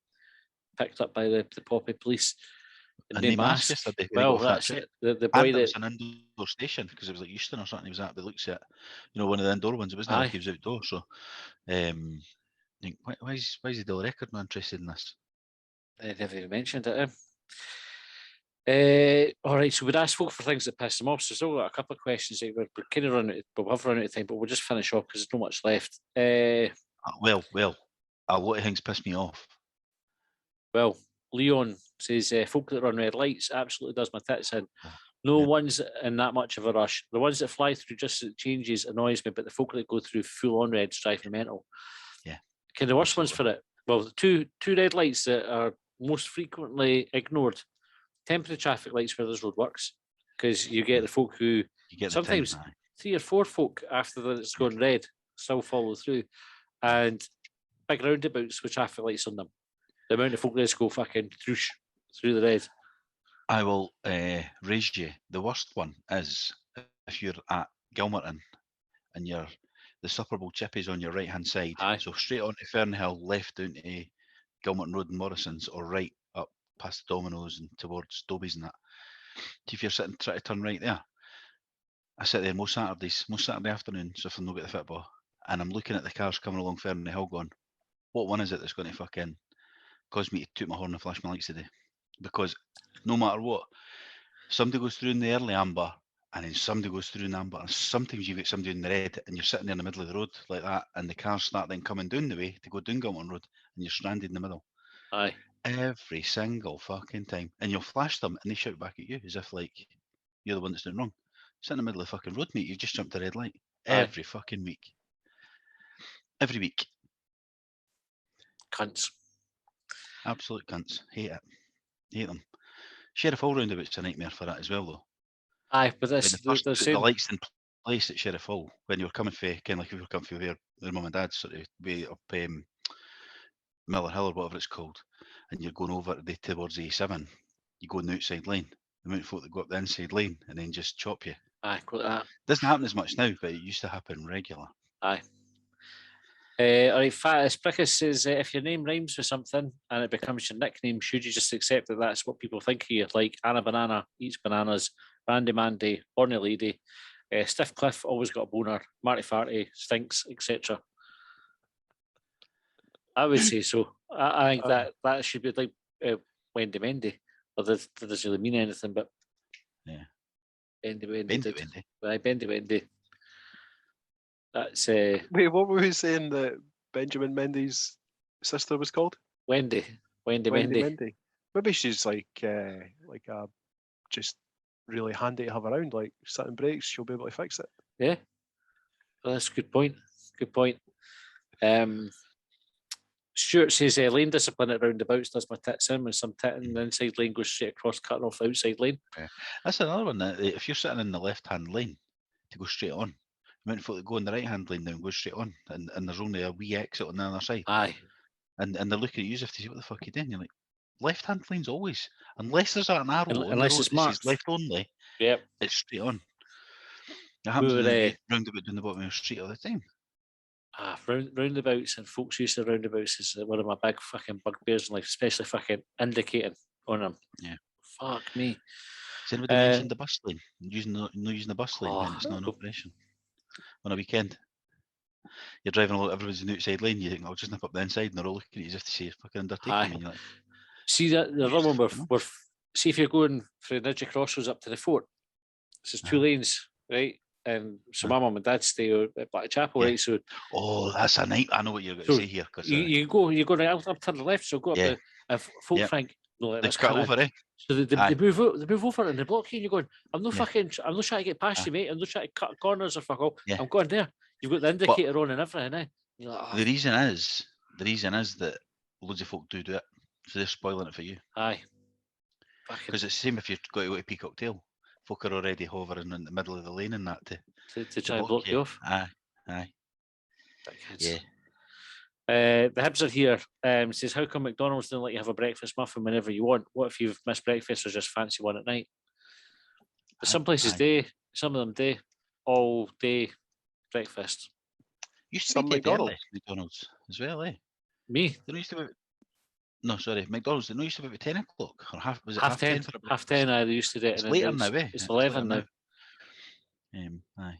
picked up by the poppy police. and no they mask mask. yesterday. Well, that's it. The boy And it that was an indoor station because it was like Euston or something. He was at the looks at, one of the indoor ones. It wasn't like he was outdoor. So, I think why is the Daily Record not interested in this? I never even mentioned it. All right, so we'd ask folk for things that piss them off. So, still got a couple of questions. We're kind of running, but we've run out of time. But we'll just finish off because there's not much left. Well, a lot of things piss me off. Well, Leon says folk that run red lights absolutely does my tits in. No one's in that much of a rush. The ones that fly through just as it changes annoys me, but the folk that go through full on reds drive me mental. Yeah. Kind of worst ones for it. Well, the two red lights that are most frequently ignored: temporary traffic lights where there's roadworks, because you get the folk who sometimes 3 or 4 folk after it's gone red still follow through, and big roundabouts with traffic lights on them. The amount of folk that go fucking through the red. I will raise you. The worst one is if you're at Gilmerton and the Supper Bowl chippies on your right hand side. Aye. So straight on to Fernhill, left down to Gilmerton Road and Morrison's, or right up past the Domino's and towards Dobies and that. If you're trying to turn right there, I sit there most Saturday afternoons if I'm not at the football, and I'm looking at the cars coming along Fernhill going, what one is it that's going to fucking cause me to toot my horn and flash my lights today? Because no matter what, somebody goes through in the early amber and then somebody goes through in amber, and sometimes you get somebody in the red and you're sitting there in the middle of the road like that, and the cars start then coming down the way to go down Gilmerton Road and you're stranded in the middle. Aye. Every single fucking time. And you'll flash them and they shout back at you as if like you're the one that's doing wrong. Sit in the middle of the fucking road, mate. You've just jumped a red light. Aye. Every fucking week. Every week. Cunts. Absolute cunts. Hate it. Hate them. Sheriff Hall roundabout's a nightmare for that as well, though. Aye, but When this they first they're put saying the lights in place at Sheriff Hall, when you're coming for, kind of like if you're coming for their mum and dad's sort of way up Miller Hill or whatever it's called, and you're going over towards A7, you go on the outside lane. The amount of folk that go up the inside lane and then just chop you. aye, quite that. Doesn't happen as much now, but it used to happen regular. Aye. All right, Fatus Prickus says, if your name rhymes with something and it becomes your nickname, should you just accept that that's what people think of you? Like Anna Banana eats bananas, Randy Mandy, Horny Lady, Stiff Cliff always got a boner, Marty Farty stinks, etc. I would say so. I think that should be like Wendy Mendy. Or that doesn't really mean anything, but Yeah. Bendy Wendy Bendy did. Wendy. Right, Bendy Wendy. That's Wait, what were we saying that Benjamin Mendy's sister was called? Wendy Wendy Mendy. Mendy. Maybe she's like a just really handy to have around. Like sitting breaks, she'll be able to fix it. Yeah, well, that's a good point. Good point. Stuart says lane discipline at roundabouts does my tits in when some tit in the inside lane goes straight across, cutting off the outside lane. Yeah. That's another one. That if you're sitting in the left-hand lane to go straight on, you meant for to go in the right-hand lane now and go straight on, and there's only a wee exit on the other side. Aye. And they're looking at you as if to see what the fuck you doing. You're like, left-hand lane's always, unless there's an arrow on Unless the road it's that marked. says left only, Yep. it's straight on. It happens We when were, they roundabout down the bottom of the street all the time. Roundabouts and folks use the roundabouts is one of my big fucking bugbears in life, especially fucking indicating on them. Yeah. Fuck me. Has anybody mentioned the bus lane? Using the bus lane when it's not an operation on a weekend. You're driving along, everybody's in the outside lane. You think, I'll just nip up the inside, and they're all looking at you as if to say, "Fucking undertaking me." And you're like, see that the other one see if you're going from Nidgy Crossroads up to the fort. This is two lanes, right? And so my mum and dad stay at Blackchapel, right? So that's a night. I know what you're going to say here. Cause, you go right up to the left, so go up the folk think no, they cut over, eh? So they move over and they block you, and you're going, I'm not trying to get past you, mate. I'm not trying to cut corners or fuck all. I'm going there. You've got the indicator on and everything, eh? You're like, the reason is that loads of folk do it, so they're spoiling it for you. Aye. Because it's the same if you've got to go to Peacock Tail. Folk are already hovering in the middle of the lane and that to try and block you off. Aye. Yeah. The Hibs are here. Says, how come McDonald's don't let you have a breakfast muffin whenever you want? What if you've missed breakfast or just fancy one at night? But some places do. Some of them do. All day breakfast. Used to be McDonald's as well, eh? Me? They used to be. No, sorry, McDonald's. They used to be at 10 o'clock or half. Was it half 10? Half 10. They used to do it. It's later now, eh? It's 11 now. Aye.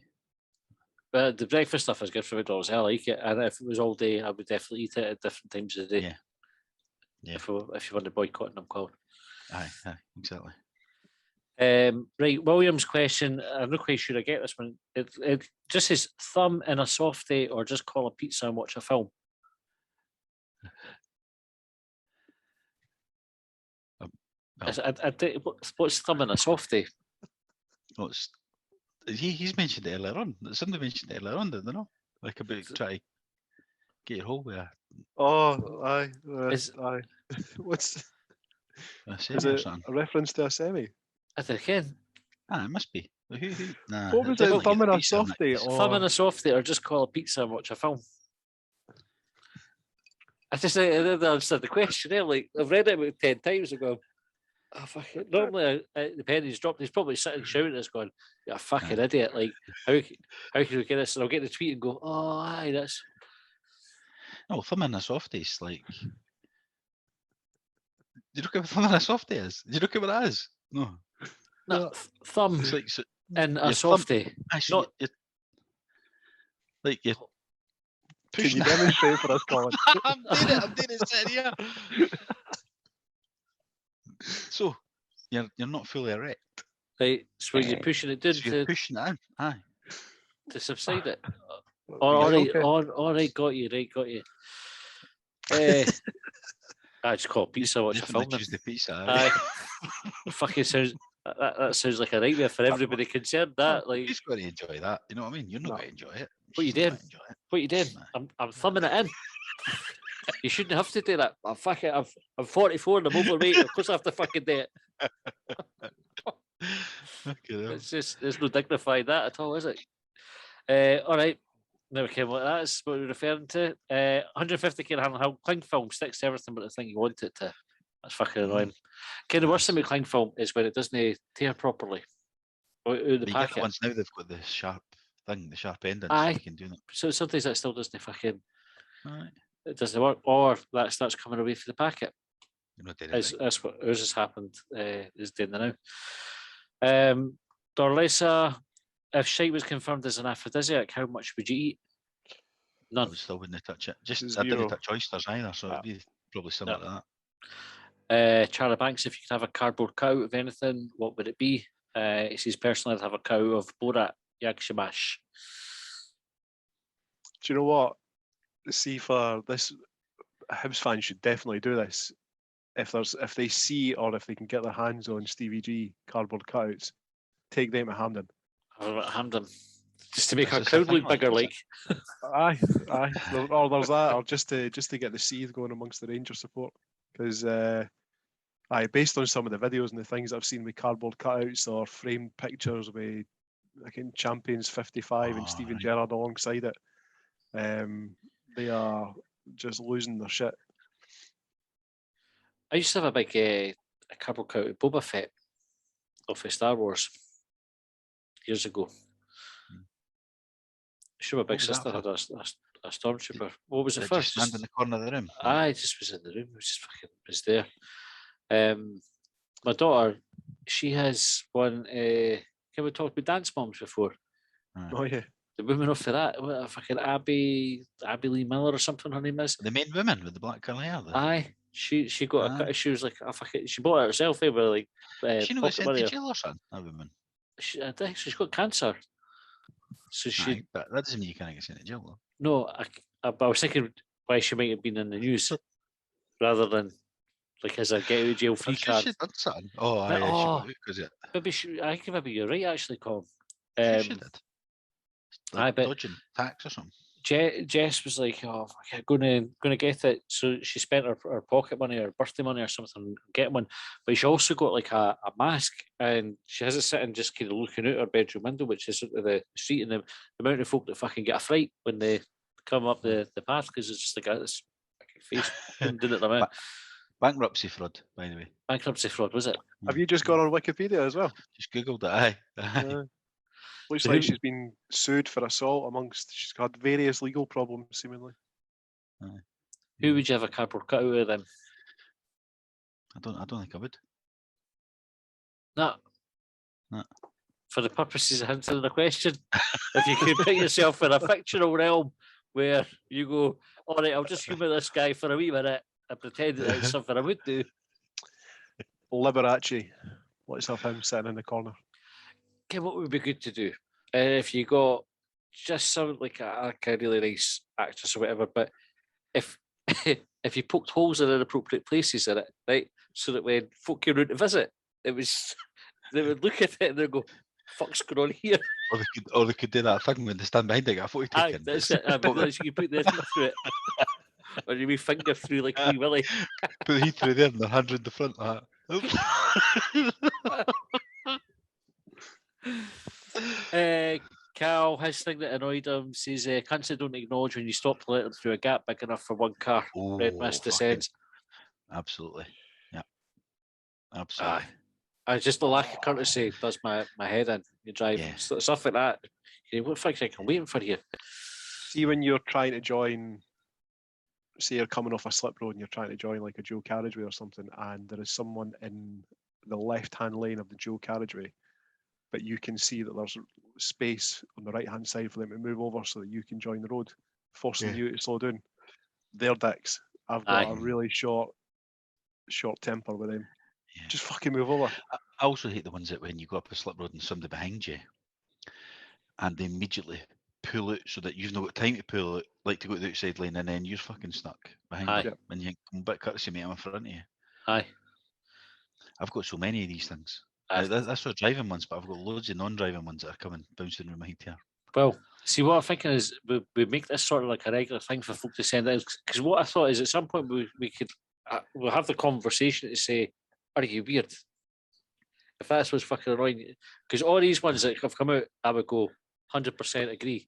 But the breakfast stuff is good for McDonald's. I like it, and if it was all day, I would definitely eat it at different times of the day. Yeah. If you want to boycott them, called. Aye, exactly. Right, William's question. I'm not quite sure I get this one. It just says thumb in a softie or just call a pizza and watch a film. What's thumb in a softie? Well, he's mentioned it earlier on. Somebody mentioned it earlier on, didn't they? Know? Like about try to get your hole with a. Oh, aye. Aye. What's? Is it a reference to a semi? I think again. It must be. Nah, what was it? Thumb in a softie? Thumb in a softie or just call a pizza and watch a film? I just answered the question there. Like, I've read it about 10 times ago. Oh, fuck it. Normally, the penny's dropped. He's probably sitting shouting at us going, you're a fucking idiot. Like, how can we get this? And I'll get the tweet and go, oh, aye, that's. No, thumb in a softie is like. Do you look at what thumb in a softie is? Do you look at what that is? No, thumb like, in a softie. Not like you. Can you demonstrate for us, Colin? I'm doing it sitting here. So you're not fully erect. Right, so you're pushing it down you're pushing it in, aye. To subside it. All right, got you. I just call pizza. Watch a film. Choose the pizza. Aye. Fucking sounds. That sounds like a nightmare for everybody concerned. That like he's going to enjoy that. You know what I mean? You're not going to enjoy it. What you did? What you did? I'm thumbing it in. You shouldn't have to do that. I'm 44 and I'm overweight. Of course I have to fucking do it. It's just there's no dignifying that at all, is it? All right. Now okay, well that's what we're referring to. 150k how cling film sticks to everything but the thing you want it to. That's fucking annoying. Kind of worst thing with cling film is when it doesn't tear properly. The packet. Ones now they've got the sharp thing, the sharp ending. Aye. So you can do that. So sometimes that still doesn't fucking Aye. it doesn't work, or that starts coming away from the packet. You're not doing That's, anything. that's what ours has happened. Is doing the now. Dorlesa, if shite was confirmed as an aphrodisiac, how much would you eat? I None. would still wouldn't touch it. Just I Zero. didn't touch oysters either, so Ah. it'd be probably similar to that. Charlie Banks, if you could have a cardboard cutout of anything, what would it be? He says personally, I'd have a cow of Borat Yagshamash. Do you know what? See, for this, Hibs fans should definitely do this. If they see or if they can get their hands on Stevie G cardboard cutouts, take them to Hampden. I'll hand them just to make our Is this a crowd thing look bigger. is Like, it? Aye. Or there's that, or just to get the seethe going amongst the Rangers support. Because based on some of the videos and the things I've seen with cardboard cutouts or framed pictures with Champions 55 and Steven right. Gerrard alongside it, they are just losing their shit. I used to have a big a cardboard cutout of Boba Fett off of Star Wars years ago. Sure, my big was that sister for? had a stormtrooper. What was Did it it for? just stand in the corner of the room? I just was in the room. It was just fucking was there. My daughter, she has one. Can we talk about dance moms before? Aye. Oh yeah. The woman off of that, what, fucking Abby Lee Miller or something. Her name is. The main woman with the black curly hair. Aye, she got Aye. a. She was like, oh, fucking, she bought it herself. With like She never pocket sent money. to jail or something. That woman. I think she's got cancer. So she Aye, but that doesn't mean you can't get sent to jail though. no. But I was thinking why she might have been in the news rather than like as a get out of jail free I'm sure card. she's done something. Oh, aye, But- she got oh. out because it. Maybe I think maybe you're right actually, Colin. She did. aye, Like but- dodging tax or something. Jess was like, "Oh, fuck, I'm gonna get it." So she spent her pocket money or birthday money or something on getting one. But she also got like a mask, and she has it sitting just kind of looking out her bedroom window, which is into the street, and the amount of folk that fucking get a fright when they come up the path because it's just like this fucking face doing it around. Bankruptcy fraud, by the way. Bankruptcy fraud, was it? Have you just gone on Wikipedia as well? Just googled it. Aye. Yeah. Looks So like who- she's been sued for assault amongst. She's had various legal problems seemingly. Who would you have a cardboard cutout of then? I don't think I would. No. No. For the purposes of answering the question, if you could put yourself in a fictional realm where you go, all right, I'll just humour this guy for a wee minute and pretend that it's something I would do. Liberace. Let's have him sitting in the corner. Okay, what would be good to do? If you got just some like a really nice actress or whatever, but if if you poked holes in inappropriate places in it, right, so that when folk came round to visit, it was they would look at it and they'd go, "Fuck's going on here?" Or they could do that thing when they stand behind it, get a photo Aye, taken. that's it. I mean, you could put their teeth through it, or your wee finger through like a wee willy. Put the heat through there and their hand round the front like Cal, his thing that annoyed him says, "Cancer don't acknowledge when you stop to let them through a gap big enough for one car." that. Red mist descends. Absolutely. Yeah. Absolutely. Just the lack of courtesy does my head in. You drive Yeah. stuff like that. You know, what the fuck's like, I'm waiting for you. See, when you're trying to join, say you're coming off a slip road and you're trying to join like a dual carriageway or something, and there is someone in the left-hand lane of the dual carriageway, but you can see that there's space on the right-hand side for them to move over so that you can join the road, forcing Yeah. you to slow down. They're dicks. I've got Aye. a really short temper with them. Yeah. Just fucking move over. I also hate the ones that when you go up a slip road and somebody behind you and they immediately pull out so that you've not got time to pull out, like to go to the outside lane, and then you're fucking stuck behind Aye. them. And you come back courtesy, mate, I'm in front of you. Aye. I've got so many of these things. Aye. That's for driving ones, but I've got loads of non-driving ones that are coming bouncing around my head here. Well, see, what I'm thinking is we make this sort of like a regular thing for folk to send out. Because what I thought is at some point we could we'll have the conversation to say, "Are you weird?" If that's what's fucking annoying, because all these ones that have come out, I would go 100% agree.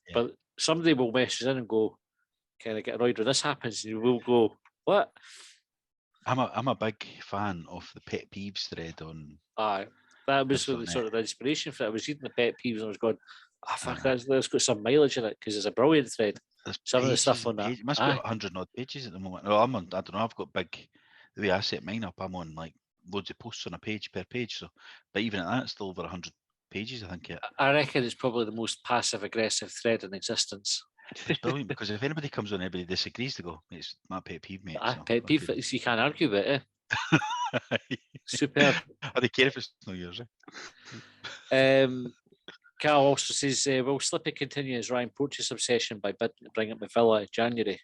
Yeah. But somebody will message in and go, "Kind of get annoyed when this happens," and you will go, "What?" I'm a big fan of the pet peeves thread on. Aye, that was That's the on sort of the inspiration for it. I was reading the pet peeves and I was going, "Ah, fuck, Aye. that's got some mileage in it because it's a brilliant thread." There's some of the stuff pages on and that. pages. It must be Aye. 100 odd pages at the moment. Well, I'm on. I don't know. I've got big. The way I set mine up, I'm on like loads of posts on a page per page. So, but even at that, it's still over 100 pages. I think it. I reckon it's probably the most passive aggressive thread in existence. It's brilliant because if anybody comes on, anybody disagrees, they go, "It's my pet peeve, mate." Aye, So, pet okay. peeve, you can't argue with it. Superb. I don't care if it's no yours. Eh? Carl also says, will Slippy continue his Ryan Porteous obsession by bringing up Villa in January?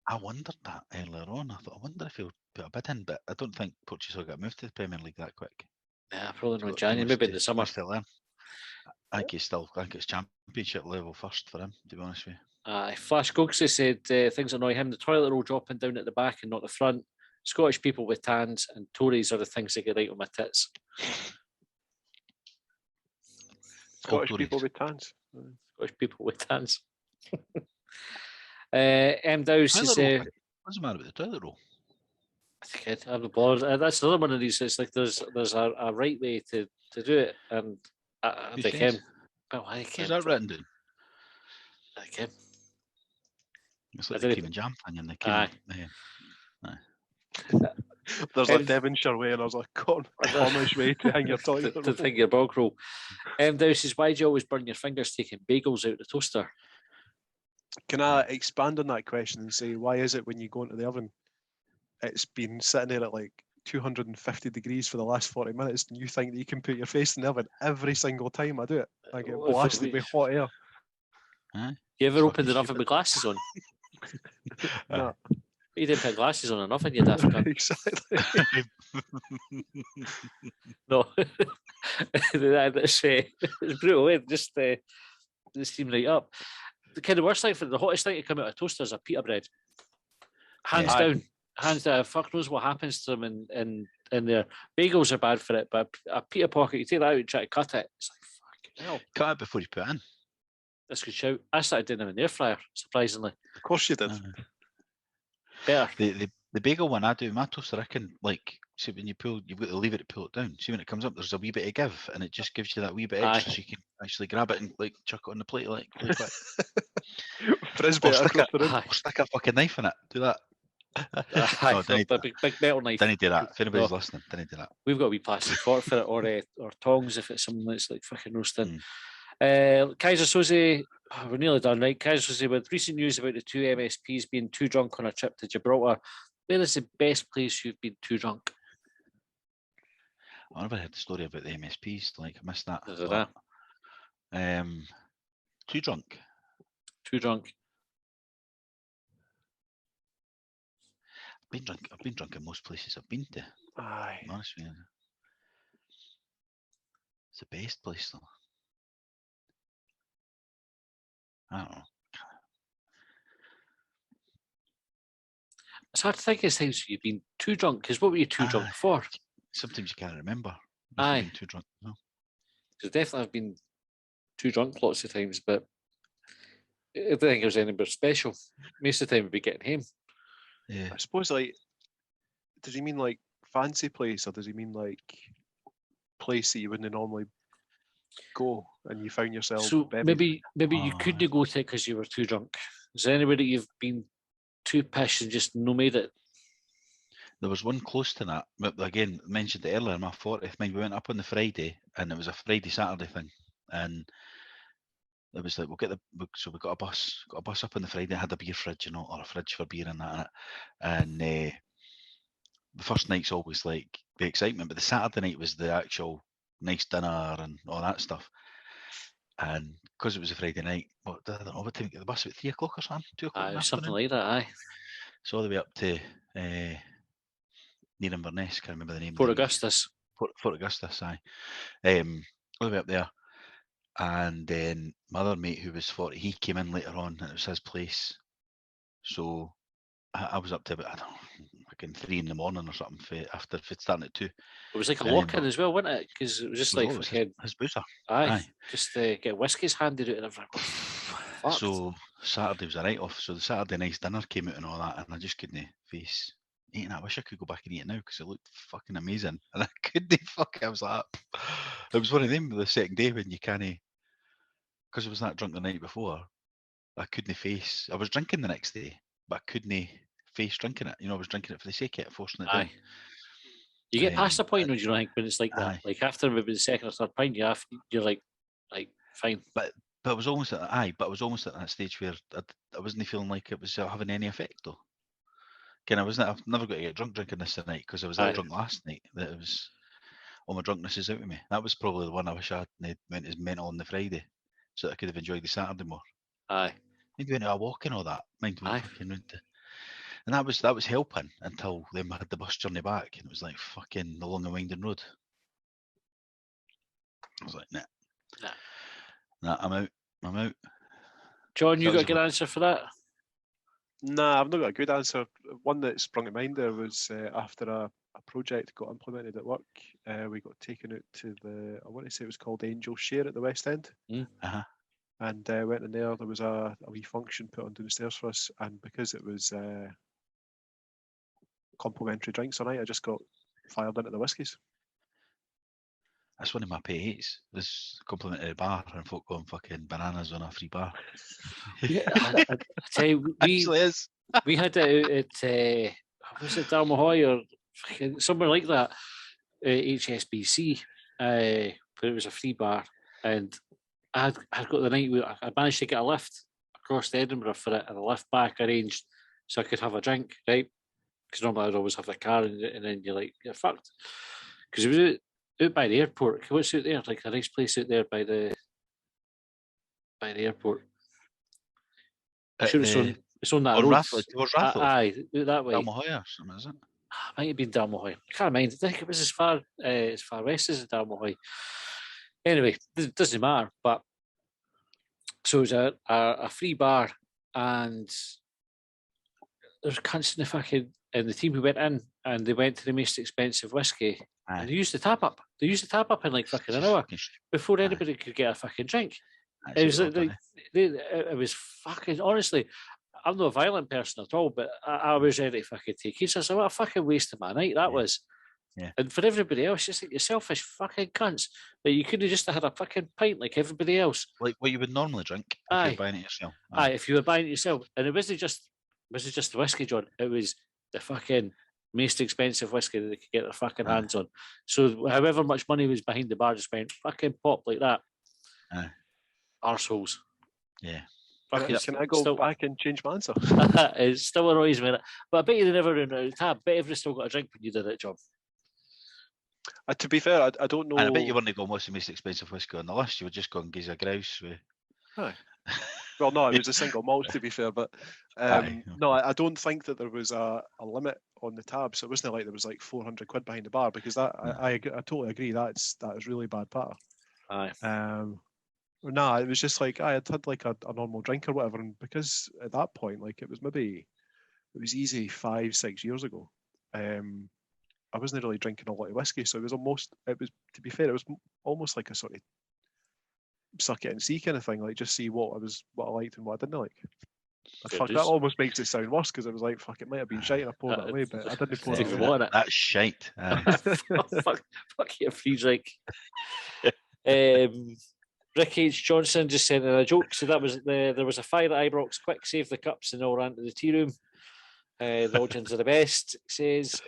I wondered that earlier on. I thought, I wonder if he'll put a bid in, but I don't think Porteous will get moved to the Premier League that quick. Nah, probably not So in January, maybe in the summer. Still there. I think it's Championship level first for him, to be honest with you. Flash Gogsy said things annoy him. The toilet roll dropping down at the back and not the front. Scottish people with tans and Tories are the things that get right on my tits. Scottish Tories. people with tans. Scottish people with tans. M. Dowse Toilet is. roll. What's the matter with the toilet roll? I think I'm bored. That's another one of these. It's like there's a right way to do it, and I Who think says? him. Well, I think Is him. that written down? I think him. It's I like the don't Cayman Jam thing in the Aye. Cayman. There's a Devonshire way and there's a Cornish way to hang your toilet to roll. think your bog roll. Dowse says, why do you always burn your fingers taking bagels out the toaster? Can I expand on that question and say, why is it when you go into the oven, it's been sitting there at like 250 degrees for the last 40 minutes, and you think that you can put your face in the oven every single time I do it? I get blasted with hot air. You ever opened an oven with glasses on? No. You didn't put glasses on an oven, you daft cunt. Exactly. No. It's brutal. It just seemed right up. The kind of worst thing for the hottest thing to come out of a toaster is a pita bread. Hands down. Hands down. Fuck knows what happens to them in there. Bagels are bad for it, but a pita pocket, you take that out and try to cut it. It's like, fucking hell. Cut it before you put it in. That's a good shout. I started doing them in the air fryer, surprisingly. Of course you did. Better. The bagel one I do in my toaster, I can see when you pull, you've got to leave it to pull it down. See when it comes up, there's a wee bit of give, and it just gives you that wee bit extra, so you can actually grab it and like chuck it on the plate like really quick. Frisbee or stick, across the room. or stick a fucking knife in it. Do that. No, big metal knife. Didn't do that. If anybody's listening, didn't do that. We've got a wee plastic fork for it, or tongs if it's something that's like fucking roasting. Kaiser Soze, we're nearly done, right? Kaiser Soze, with recent news about the two MSPs being too drunk on a trip to Gibraltar, where is the best place you've been too drunk? I never heard the story about the MSPs. Like I missed that. Too drunk. Too drunk. I've been drunk in most places I've been to. Aye. I'm honest with you. It's the best place though. I don't know. It's hard to think of times you've been too drunk, because what were you too drunk for? Sometimes you can't remember. Aye. Too drunk. No. Because definitely I've been too drunk lots of times, but I don't think it was anybody special. Most of the time we'd be getting home. Yeah. I suppose, like, does he mean like fancy place, or does he mean like place that you wouldn't normally go and you found yourself? So bevied? maybe you couldn't go to it because you were too drunk. Is there anybody you've been too pissed and just no made it? There was one close to that. But again, mentioned it earlier, my 40th. We went up on the Friday, and it was a Friday-Saturday thing. And it was like, so we got a bus up on the Friday, had a beer fridge, or a fridge for beer and that in it. And the first night's always like the excitement, but the Saturday night was the actual nice dinner and all that stuff. And because it was a Friday night, I don't know what time we get the bus, about 3 o'clock or something, 2 o'clock in the Something afternoon. like that, aye. So all the way up to near Inverness, can't remember the name. Port Augustus. Fort Augustus, aye. All the way up there. And then my other mate who was 40, he came in later on, and it was his place. So I was up to about, I don't know, fucking 3 in the morning or something after starting at 2. It was like a lock-in as well, wasn't it? Because it was just like his boozer. Aye. Just get whiskies handed out and everything. So Saturday was a write-off. So the Saturday night's dinner came out and all that, and I just couldn't face eating it. I wish I could go back and eat it now because it looked fucking amazing, and I couldn't I was like, it was one of them the second day when you can't, because I was that drunk the night before. I couldn't face. I was drinking the next day, but I couldn't face drinking it. I was drinking it for the sake of it, forcing it down. Aye. You get past the point, Uh, don't you think, when it's like that? aye. Like after maybe the second or third pint, you're like, fine. But I was almost at that stage where I wasn't feeling like it was having any effect though. Again, I've never got to get drunk drinking this tonight because I was that Aye. drunk last night that it was all my drunkenness is out of me. That was probably the one I wish I hadn't went as mental on the Friday, so that I could have enjoyed the Saturday more. Aye. Maybe went to a walk and all that. Mind Aye. fucking went to, and that was helping until then we had the bus journey back and it was like fucking the long and winding road. I was like, nah, I'm out. John, you That got was a good answer for that? Nah, I've not got a good answer. One that sprung to mind there was after a project got implemented at work, we got taken out to I want to say it was called Angel Share at the West End. Uh-huh. And went in there. There was a wee function put on downstairs for us, and because it was complimentary drinks on night, I just got fired into the whiskies. That's one of my pet hates. Was complimentary bar and folk going fucking bananas on a free bar. Yeah, I tell you, Actually is. we had it out at was it Dalmahoy or fucking somewhere like that, HSBC, but it was a free bar, and I'd got the night where I managed to get a lift across to Edinburgh for it, and a lift back arranged so I could have a drink, right? Because normally I'd always have the car, and then you're like, you're fucked. Because it was out by the airport. What's out there? Like a nice place out there by the airport. Sure, it's on that on road. Rathod, towards Rathod. Aye, that way. Dalmahoy or something, is it? Might have been Dalmahoy. I can't mind. I think it was as far west as Dalmahoy. Anyway, it doesn't matter. But so it was a free bar, and there's cunts in the fucking and the team who went in and they went to the most expensive whiskey and they used the tap up. They used the tap up in like fucking an hour before anybody could get a fucking drink. It was it was fucking honestly. I'm not a violent person at all, but I was ready to fucking take it. So I said, what a fucking waste of my night that was. Yeah. And for everybody else, just like your selfish fucking cunts. That you could have just had a fucking pint like everybody else. Like what you would normally drink if you're buying it yourself. Aye, if you were buying it yourself. And it wasn't just the whiskey, John. It was the fucking most expensive whiskey that they could get their fucking hands on. So however much money was behind the bar just went fucking pop like that. Arseholes. Yeah. Can I go back and change my answer? It still annoys me. But I bet you they never ran out of tab. I bet everybody still got a drink when you did it, John. To be fair, I don't know. And I bet you weren't going, what's the most expensive whiskey on the list? You were just going Giza Grouse with... Aye. Well, no, it was a single malt, to be fair. But no, I don't think that there was a limit on the tab. So it wasn't like there was like 400 quid behind the bar, because that I totally agree. That is really bad patter. Aye. No, it was just like I had like a normal drink or whatever, and because at that point, like it was easy 5-6 years ago. I wasn't really drinking a lot of whiskey, so to be fair, it was almost like a sort of suck it and see kind of thing, like just see what I liked and what I didn't like. That almost makes it sound worse, because I was like, fuck, it might have been shite and I poured it away, but I didn't pour it away. That's shite. fuck your free drink. Rick H. Johnson just said in a joke, so there was a fire at Ibrox, quick save the cups and all ran to the tea room. The audience are the best, says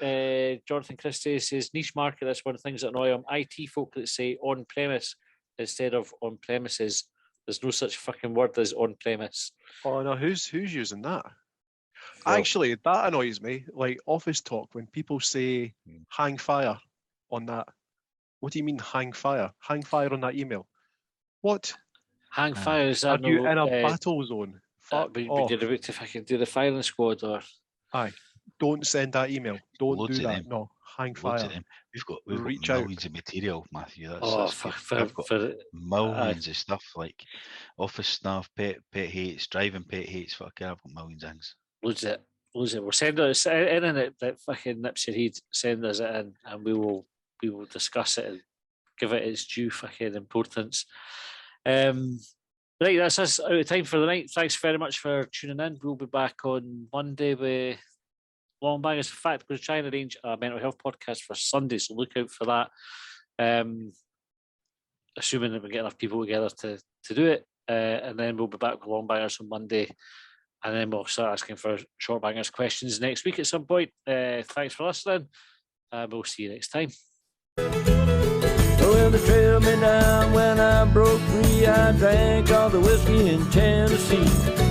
Jonathan Christie. Says niche market, that's one of the things that annoy him. IT folk that say on premise instead of on premises. There's no such fucking word as on premise. Oh no, who's using that? Well, actually, that annoys me. Like office talk, when people say hang fire on that. What do you mean hang fire? Hang fire on that email. What? Hang fire is that? Are you in a battle zone? Fuck off. You're about to fucking do the firing squad or... Aye. Don't send that email. Don't Loads do that. Them. No. Hang fire. We've got millions of material, Matthew. I've got millions of stuff like office stuff, pet hates, driving pet hates. Fucking, I've got millions of things. Loads of it. We'll send us anything that fucking nips your head. Send us it in, and we will discuss it and give it its due fucking importance. Right, that's us out of time for the night. Thanks very much for tuning in. We'll be back on Monday with Longbangers. In fact, we're trying to arrange a mental health podcast for Sunday, so look out for that. Assuming that we get enough people together to do it. and then we'll be back with Longbangers on Monday, and then we'll start asking for Shortbangers questions next week at some point. Thanks for listening, and we'll see you next time. Well, they trailed me down when I broke free. I drank all the whiskey in Tennessee.